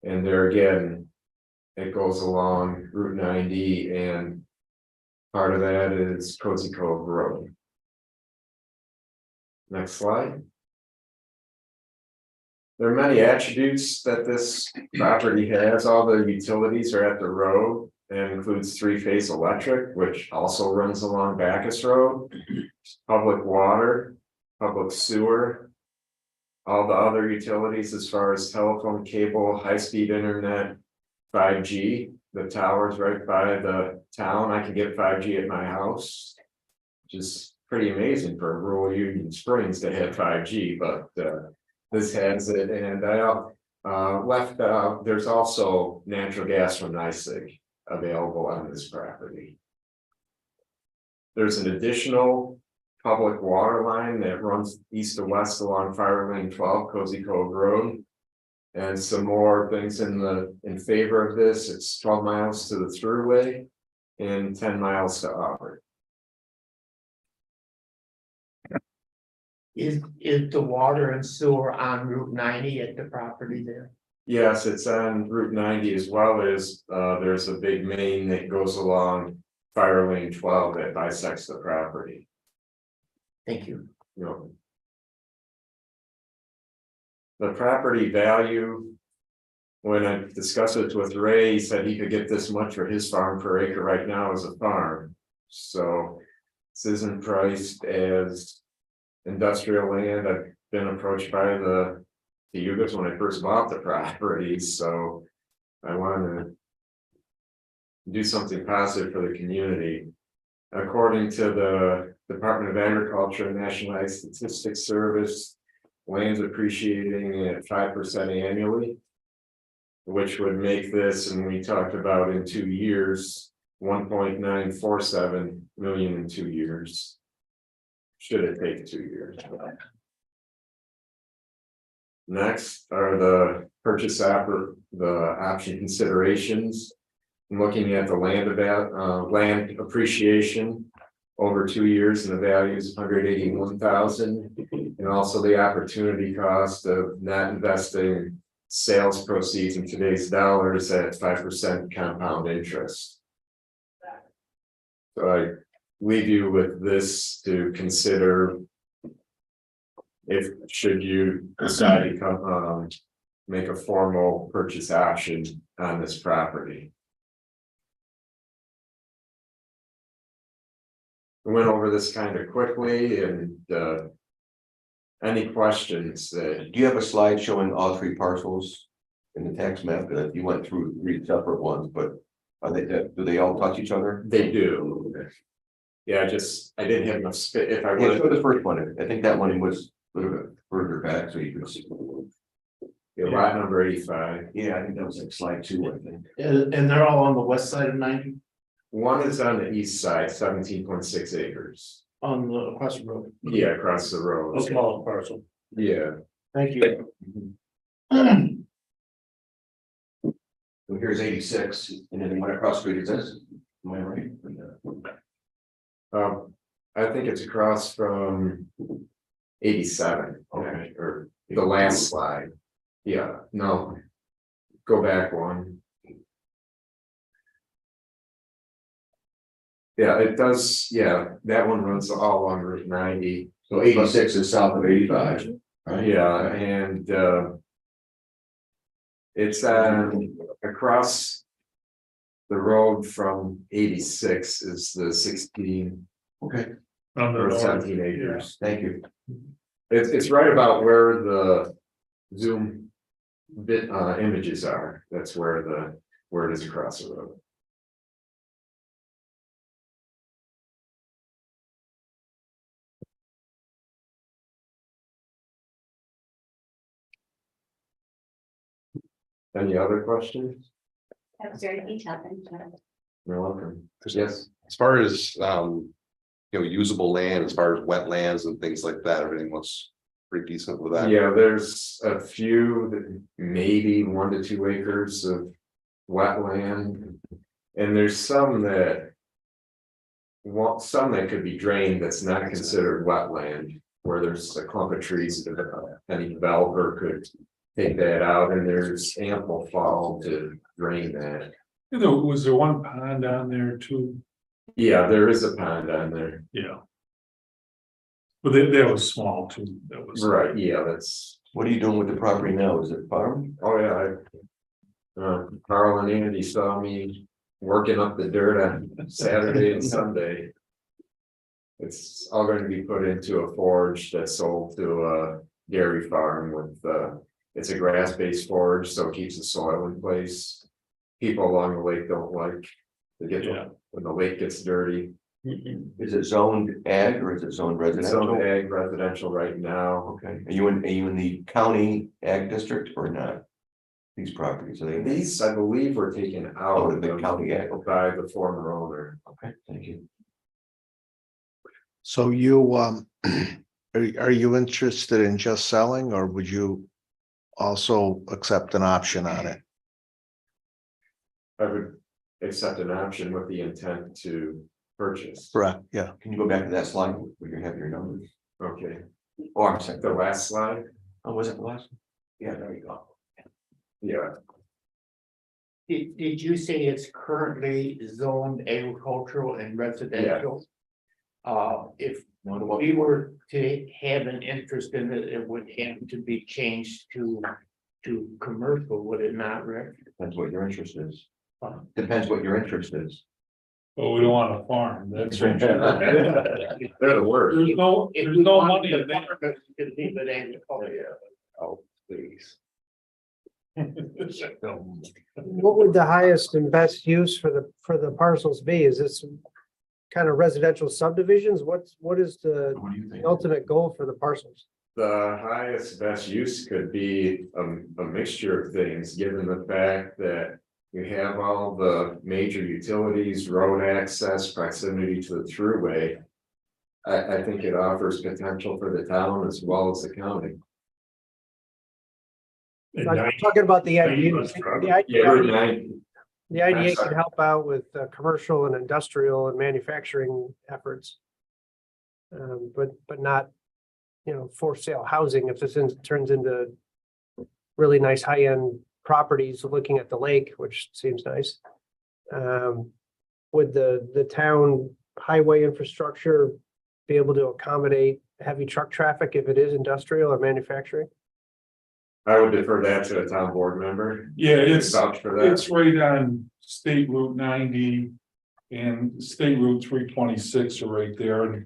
And there again, it goes along Route 90 and part of that is Cozy Cove Road. Next slide. There are many attributes that this property has. All the utilities are at the road and includes 3-phase electric, which also runs along Bacchus Road, public water, public sewer, all the other utilities as far as telephone, cable, high-speed internet, 5G, the towers right by the town. I can get 5G at my house, which is pretty amazing for rural Union Springs to have 5G, but this has it. And I left out, there's also natural gas from NYSEG available on this property. There's an additional public water line that runs east to west along Fire Lane 12, Cozy Cove Road. And some more things in favor of this. It's 12 miles to the thruway and 10 miles to Auburn. Is the water and sewer on Route 90 at the property there? Yes, it's on Route 90 as well as there's a big main that goes along Fire Lane 12 that bisects the property. Thank you. You know, the property value, when I discussed it with Ray, he said he could get this much for his farm per acre right now as a farm. So this isn't priced as industrial land. I've been approached by the Yugas when I first bought the property, so I want to do something positive for the community. According to the Department of Agriculture and National Ag Statistics Service, land's appreciating at 5% annually, which would make this, and we talked about in 2 years, 1.947 million in 2 years. Should it take 2 years? Next are the the option considerations. I'm looking at the land appreciation over 2 years, and the value is 181,000, and also the opportunity cost of not investing sales proceeds in today's dollars at 5% compound interest. So I leave you with this to consider. If should you decide to come make a formal purchase option on this property. We went over this kind of quickly, and any questions that Do you have a slide showing all 3 parcels in the tax map? You went through 3 separate ones, but are do they all touch each other? They do. Yeah, I didn't have enough space. If I Yeah, would, show the first one. I think that one was a little bit further back, so you could see. lot number 85. Yeah, I think that was like slide 2, I think. And they're all on the west side of 90, One is on the east side, 17.6 acres. on the across the road. Yeah, across the road. A small parcel. Yeah. Thank you. So here's 86, and then what across the street is this? Am I right? I think it's across from 87. Okay. Or the last slide. Yeah, no. Go back one. Yeah, it does, yeah, that one runs all along Route 90. So 86 is south of 85, right? Yeah, and it's across the road from 86 is the 16 Okay, On the or north, 17 yeah. acres. Thank you. It's right about where the Zoom bit images are. That's where it is across the road. Any other questions? That was very detailed. Thank you. You're welcome. Yes. As far as, usable land, as far as wetlands and things like that, everything looks pretty decent with that. Yeah, there's a few that maybe 1 to 2 acres of wetland. And there's some that. Well, some that could be drained that's not considered wetland, where there's a clump of trees that any developer could take that out, and there's ample fall to drain that. Was there one pond down there too? Yeah, there is a pond on there. Yeah. But that was small too, that was. Right, yeah, that's, what are you doing with the property now? Is it farm? oh yeah, Carl and Andy saw me working up the dirt on Saturday and Sunday. It's all going to be put into a forage that's sold to a dairy farm with, it's a grass-based forage, so it keeps the soil in place. People along the lake don't like to get, when the lake gets dirty. Is it zoned ag or is it zoned It's residential? zoned ag residential right now. Okay, are you in the county ag district or not? These properties, are they? These, I believe, were taken out Oh, of the the county ag. by the former owner. Okay, thank you. So you, are you interested in just selling or would you also accept an option on it? I would accept an option with the intent to purchase. Correct, yeah. Can you go back to that slide where you have your numbers? Okay, Oh, I'm sorry. the last slide, Oh, was it the last? Yeah, there you go. yeah, Did you say it's currently zoned agricultural and residential? If we were to have an interest in it, it would have to be changed to commercial, would it not, Rick? Depends what your interest is. Depends what your interest is. But we don't want to farm, that's right. they're the worst. There's no money in there. Could leave it agricultural. Oh, please. What would the highest and best use for the parcels be? Is this kind of residential subdivisions? What is the What do you think? ultimate goal for the parcels? The highest best use could be a mixture of things, given the fact that you have all the major utilities, road access, proximity to the thruway. I think it offers potential for the town as well as the county. I'm talking about the IDA. Yeah, Route 90. The IDA can help out with commercial and industrial and manufacturing efforts. But not, for sale housing, if this turns into really nice high-end properties looking at the lake, which seems nice. Would the town highway infrastructure be able to accommodate heavy truck traffic if it is industrial or manufacturing? I would defer that to a town board member. Yeah, it's Vouch for that. It's right on State Route 90 and State Route 326 are right there. And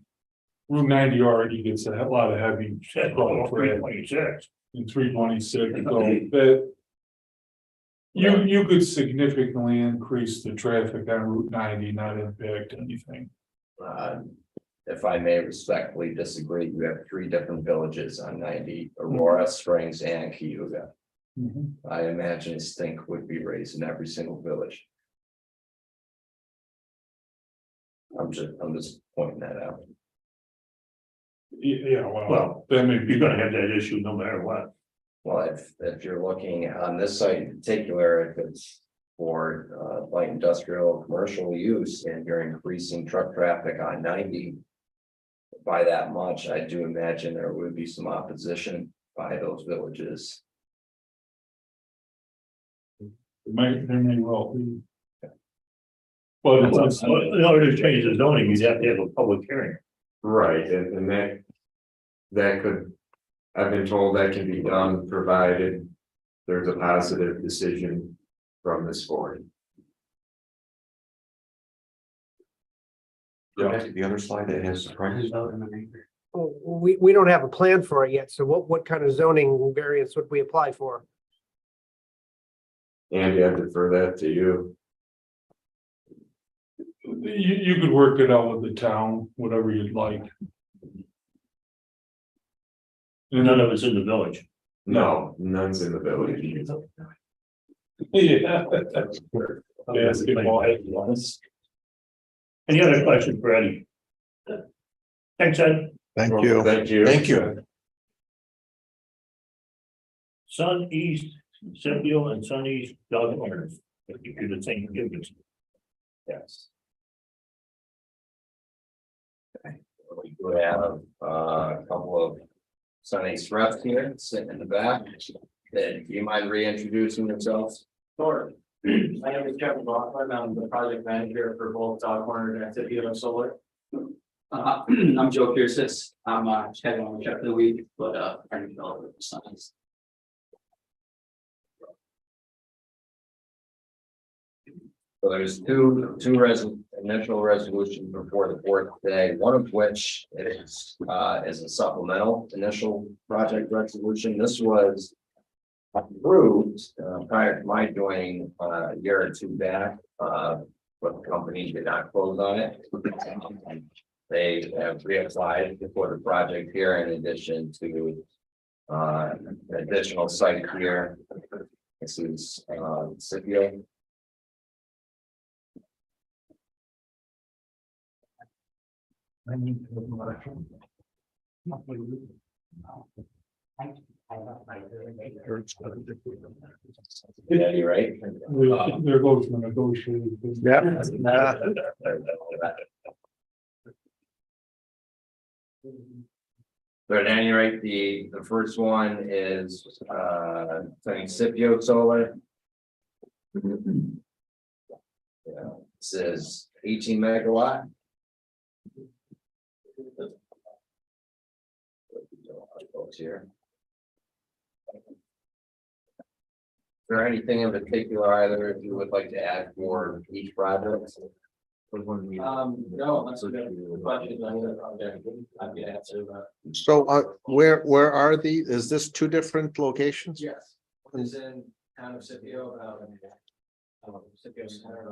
Route 90 already gets a lot of heavy. 326. And 326, so that. You could significantly increase the traffic on Route 90, not impact anything. If I may respectfully disagree, you have 3 different villages on 90, Aurora, Springs, and Cayuga. I imagine a stink would be raised in every single village. I'm just pointing that out. Yeah, well, then maybe you're gonna have that issue no matter what. Well, if you're looking on this site in particular, if it's for light industrial, commercial use, and you're increasing truck traffic on 90 by that much, I do imagine there would be some opposition by those villages. There may well be. Well, in order to change the zoning, you'd have to have a public hearing. Right, and that could, I've been told that can be done provided there's a positive decision from this board. The other slide that has the prices out in the. Oh, we don't have a plan for it yet, so what kind of zoning variance would we apply for? Andy, I defer that to you. You could work it out with the town, whatever you'd like. None of it's in the village. No, none's in the village. Yeah. Basketball. Any other questions for Eddie? Thanks, Ed. Thank you. Thank you. Thank you. Sun East, Scipio and Sun East dog owners. If you're the same, give it. Yes. We have a couple of Sunny reps here sitting in the back. Do you mind reintroducing yourselves? Sure. My name is Kevin Rothman. I'm the project manager for both Dog Corner and Scipio Solar. I'm Joe Pierces. I'm heading on the check of the week, but I'm developer for Sunny's. So there's two initial resolutions before the board today, one of which is a supplemental initial project resolution. This was approved prior to my joining a year or two back, but the company did not close on it. They have reapplied for the project here in addition to an additional site here. This is Scipio. Yeah, you're right. There goes the negotiating. Yeah. So at any rate, the first one is saying Scipio Solar. Yeah, this is 18 megawatt. Folks here. Is there anything in particular either if you would like to add for each project? No, that's a good question. I'd be answer that. So where are the, is this two different locations? Yes. It's in town of Scipio, Scipio Center,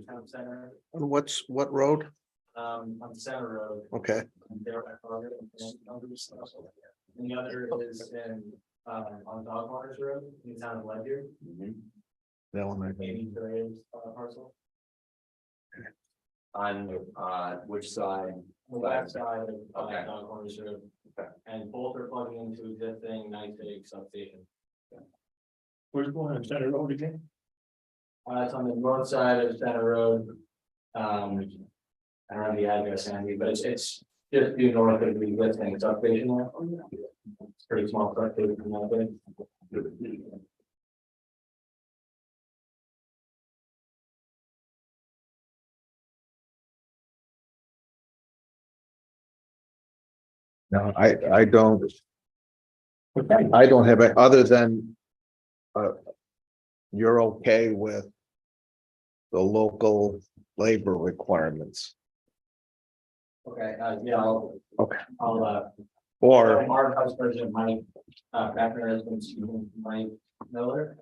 town center, And what road? on Center Road. Okay, And the other is in, on Dog Waters Road, in town of Ledyard. that one. Maybe there is parcel. On which side? The left side of Okay. Dog Waters Road. And both are plugging into existing nice big substation. Where's going on Center Road again? It's on the north side of Center Road. I don't know the address, Andy, but it's just due north of the existing substation there. It's pretty small substation from that way. No, I don't. I don't have it other than. You're okay with. The local labor requirements. Okay, yeah, I'll. Okay. I'll Or, our vice president, Mike, Beckner has been speaking to Mike Miller.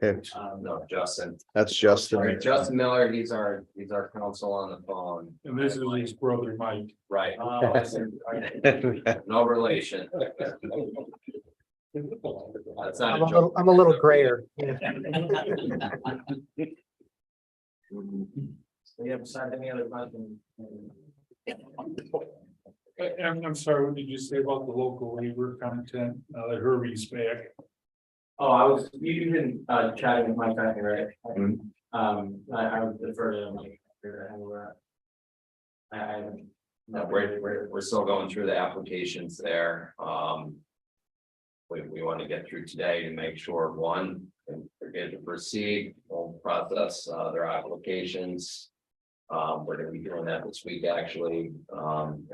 okay, No, Justin. that's just, Sorry, Justin Miller, he's our counsel on the phone. And this is his brother Mike. Right, Oh, I see. no relation. That's not a joke. I'm a little grayer. Yeah. So you have decided any other question? I'm sorry, what did you say about the local labor content? That Herbie's back. Oh, you've been chatting with Mike Beckner, right? I would defer to Mike. No, we're still going through the applications there. we want to get through today to make sure, one, and we're good to proceed, we'll process, their applications. We're gonna be doing that this week, actually,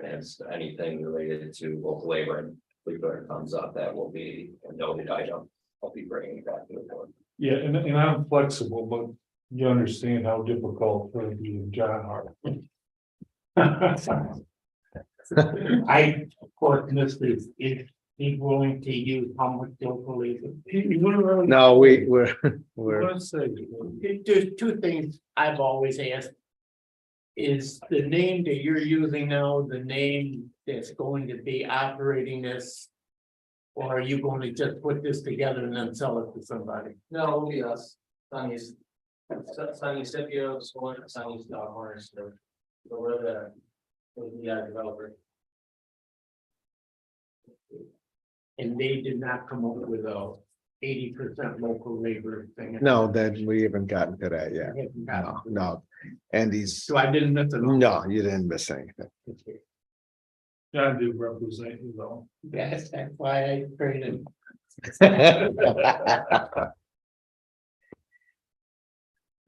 as anything related to local labor and if it comes up, that will be a noted item. I'll be bringing it back to the board. Yeah, and I'm flexible, but you understand how difficult it would be in John Hart. I, of course, Mr. is he willing to use how much local labor? No, we're, Let's say, There's two things I've always asked. Is the name that you're using now the name that's going to be operating this? Or are you going to just put this together and then sell it to somebody? No, it'll be us, Sunny's Scipio, Sunny's Dog Corners, so we're the developer. And they did not come up with a 80% local labor thing. no, then we haven't gotten to that yet. No. No. Andy's, So I didn't miss it. no, you didn't miss anything. John did represent you though. That's why I traded.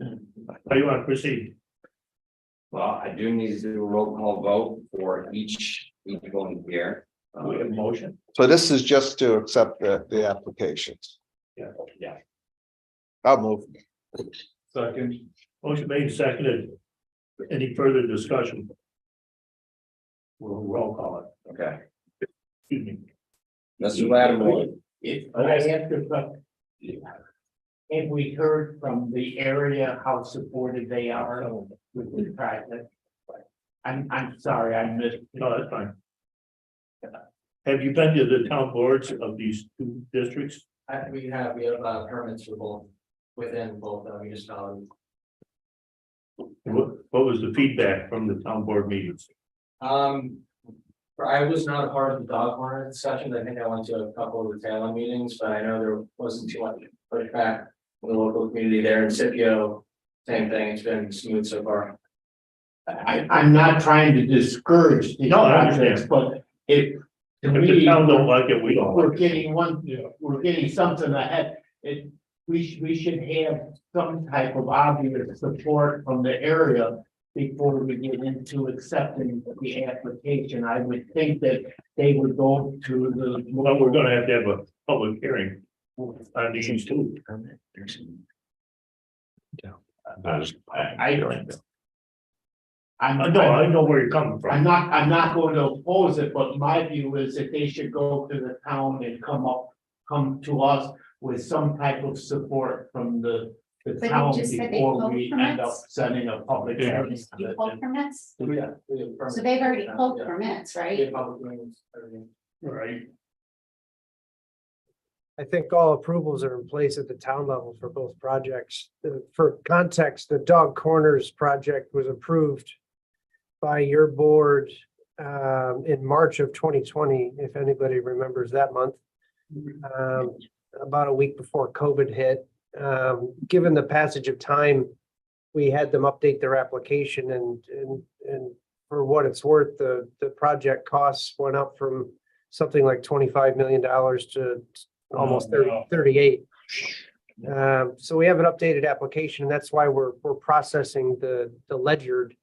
How you want to proceed? Well, I do need to do a roll call vote for each one here. We have a motion. So this is just to accept the applications. Yeah. I'll move. Second, Motion made, seconded. Any further discussion? We'll roll call it. Okay, Excuse me. Mr. Lattimore, If I have to, have we heard from the area how supportive they are with the project? I'm sorry, I missed. No, that's fine. Have you been to the town boards of these two districts? We have permits for both, within both municipalities. What was the feedback from the town board meetings? I was not a part of the dog corner discussions. I think I went to a couple of the Talon meetings, but I know there wasn't too much pushback from the local community there in Scipio. Same thing, it's been smooth so far. I'm not trying to discourage these No, I projects, understand. but if. To If the me, town don't like it, we don't we're like it. getting we're getting something ahead. We should have some type of obvious support from the area before we get into accepting the application. I would think that they would go to the. Well, we're gonna have a public hearing on these two. I know where you're coming from. I'm not going to oppose it, but my view is that they should go to the town and come to us with some type of support from the you town just said they before pulled we end up permits? setting a public Yeah. hearing. You pulled permits? Yeah. So they've already pulled permits, right? Public meetings, everything. Right. I think all approvals are in place at the town level for both projects. For context, the Dog Corners project was approved by your board in March of 2020, if anybody remembers that month. About a week before COVID hit. Given the passage of time, we had them update their application and for what it's worth, the project costs went up from something like $25 million to almost 38. So we have an updated application, and that's why we're processing the Ledyard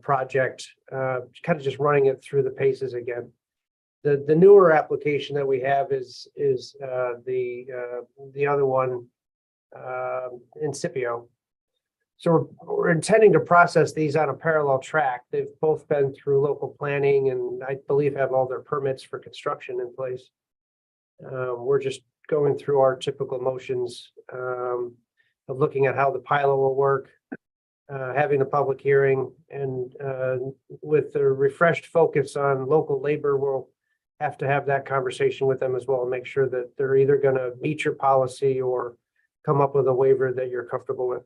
project, kind of just running it through the paces again. The newer application that we have is the other one in Scipio. So we're intending to process these on a parallel track. They've both been through local planning and I believe have all their permits for construction in place. We're just going through our typical motions of looking at how the pilot will work, having a public hearing, and with the refreshed focus on local labor, we'll have to have that conversation with them as well and make sure that they're either going to meet your policy or come up with a waiver that you're comfortable with.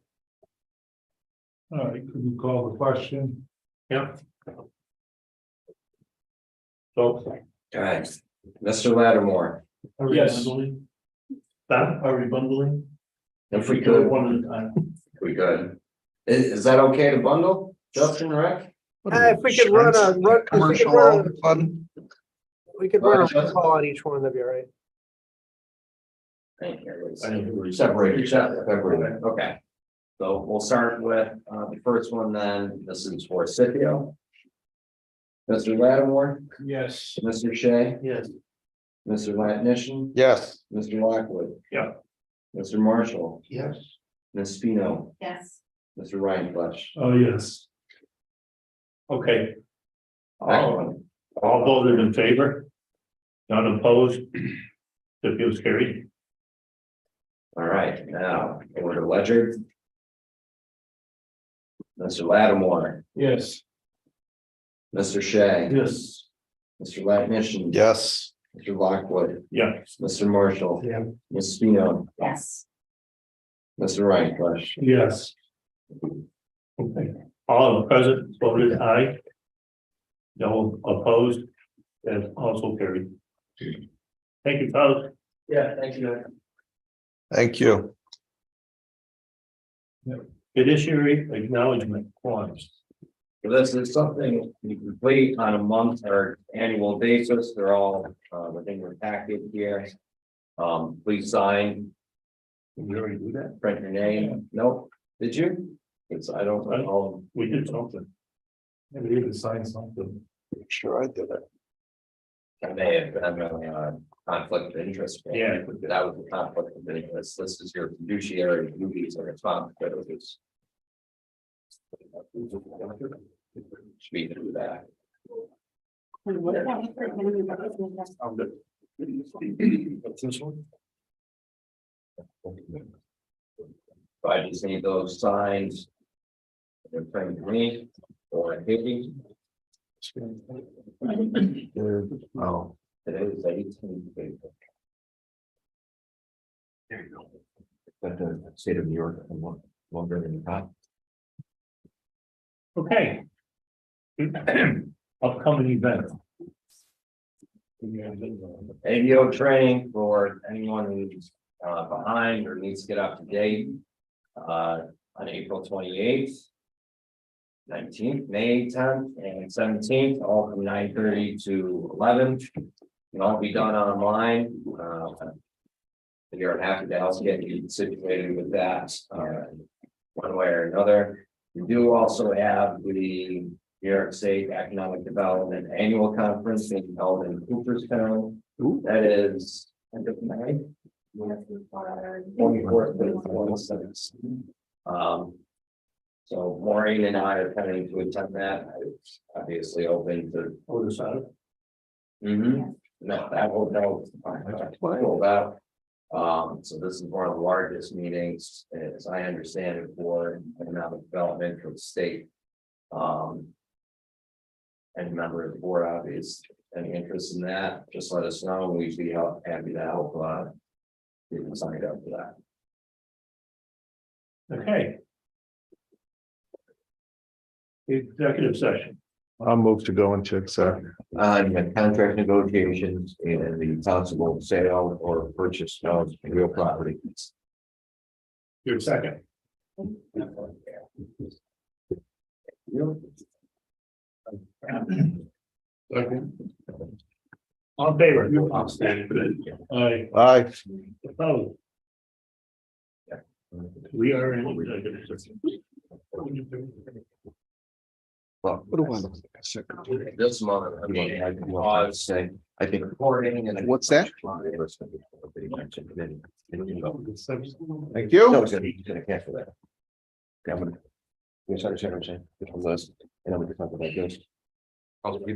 all right, could you call the question? Yeah. So. all right, Mr. Lattimore, Are we Yes. bundling? Don, are we bundling? if we could, One at a time. we could. Is that okay to bundle, Justin, Rick? If we could run a Commercial fund. we could run a roll call on each one, that'd be all right. Thank you. I didn't really Separated, Separate. separated. Okay. So we'll start with the first one then. This is for Scipio. Mr. Lattimore, Yes. Mr. Shea, Yes. Mr. Latnition, Yes. Mr. Lockwood. Yeah. Mr. Marshall, Yes. Ms. Spino, Yes. Mr. Ryan Flesh. Oh, yes. Okay, Excellent. all voted in favor? None opposed? That feels carried. All right, now, over to Ledger. Mr. Lattimore, Yes. Mr. Shea, Yes. Mr. Latnition. Yes. Mr. Lockwood, Yeah, Mr. Marshall. Yeah. Ms. Spino, Yes. Mr. Ryan Flesh. yes. Okay, all present voted aye. No opposed, that's also carried. Thank you, fellas. Yeah, thank you. Thank you. Fiduciary acknowledgement forms. So this is something we complete on a month or annual basis. They're all within your packet here. Please sign, Did we already do that? print your name. Nope, did you? It's, I don't know. We did something. Yeah, we even signed something. Sure, I did it. I may have been a conflict of interest. Yeah. That was a conflict of interest. This is your fiduciary duties and responsibilities. Speak through that. I'm good. What's this one? So I just need those signs. In front of me or Katie. Oh, Today is 18. there you go. But the state of New York, I'm longer than you thought. Okay. Upcoming event. ADO training for anyone who's behind or needs to get up to date. On April 28th. 19th, May 10th and 17th, all from 9:30 to 11. Can all be done online. You're happy to help get you situated with that, one way or another. We do also have the New York State Economic Development Annual Conference being held in Cooperstown. That is end of May. 24th to 26th. So Maureen and I are planning to attend that. It's obviously open to. Other side. No, that will go. About. So this is one of the largest meetings, as I understand it, for economic development for the state. Any member of the board, obviously, any interest in that, just let us know. We'd be happy to help. You can sign up for that. Okay. Executive session. I'll move to go into exec. On the contract negotiations and the possible sale or purchase of real property. Your second. On favor. Aye. Aye. Opposed. We are in executive session. Well, What do I look like? A secretary? This month, I mean, I can pause, say, I think. recording and. What's that? Thank No, you. he's gonna cancel that. Okay, I'm gonna. You understand what I'm saying? This one list, and I'm gonna talk about this.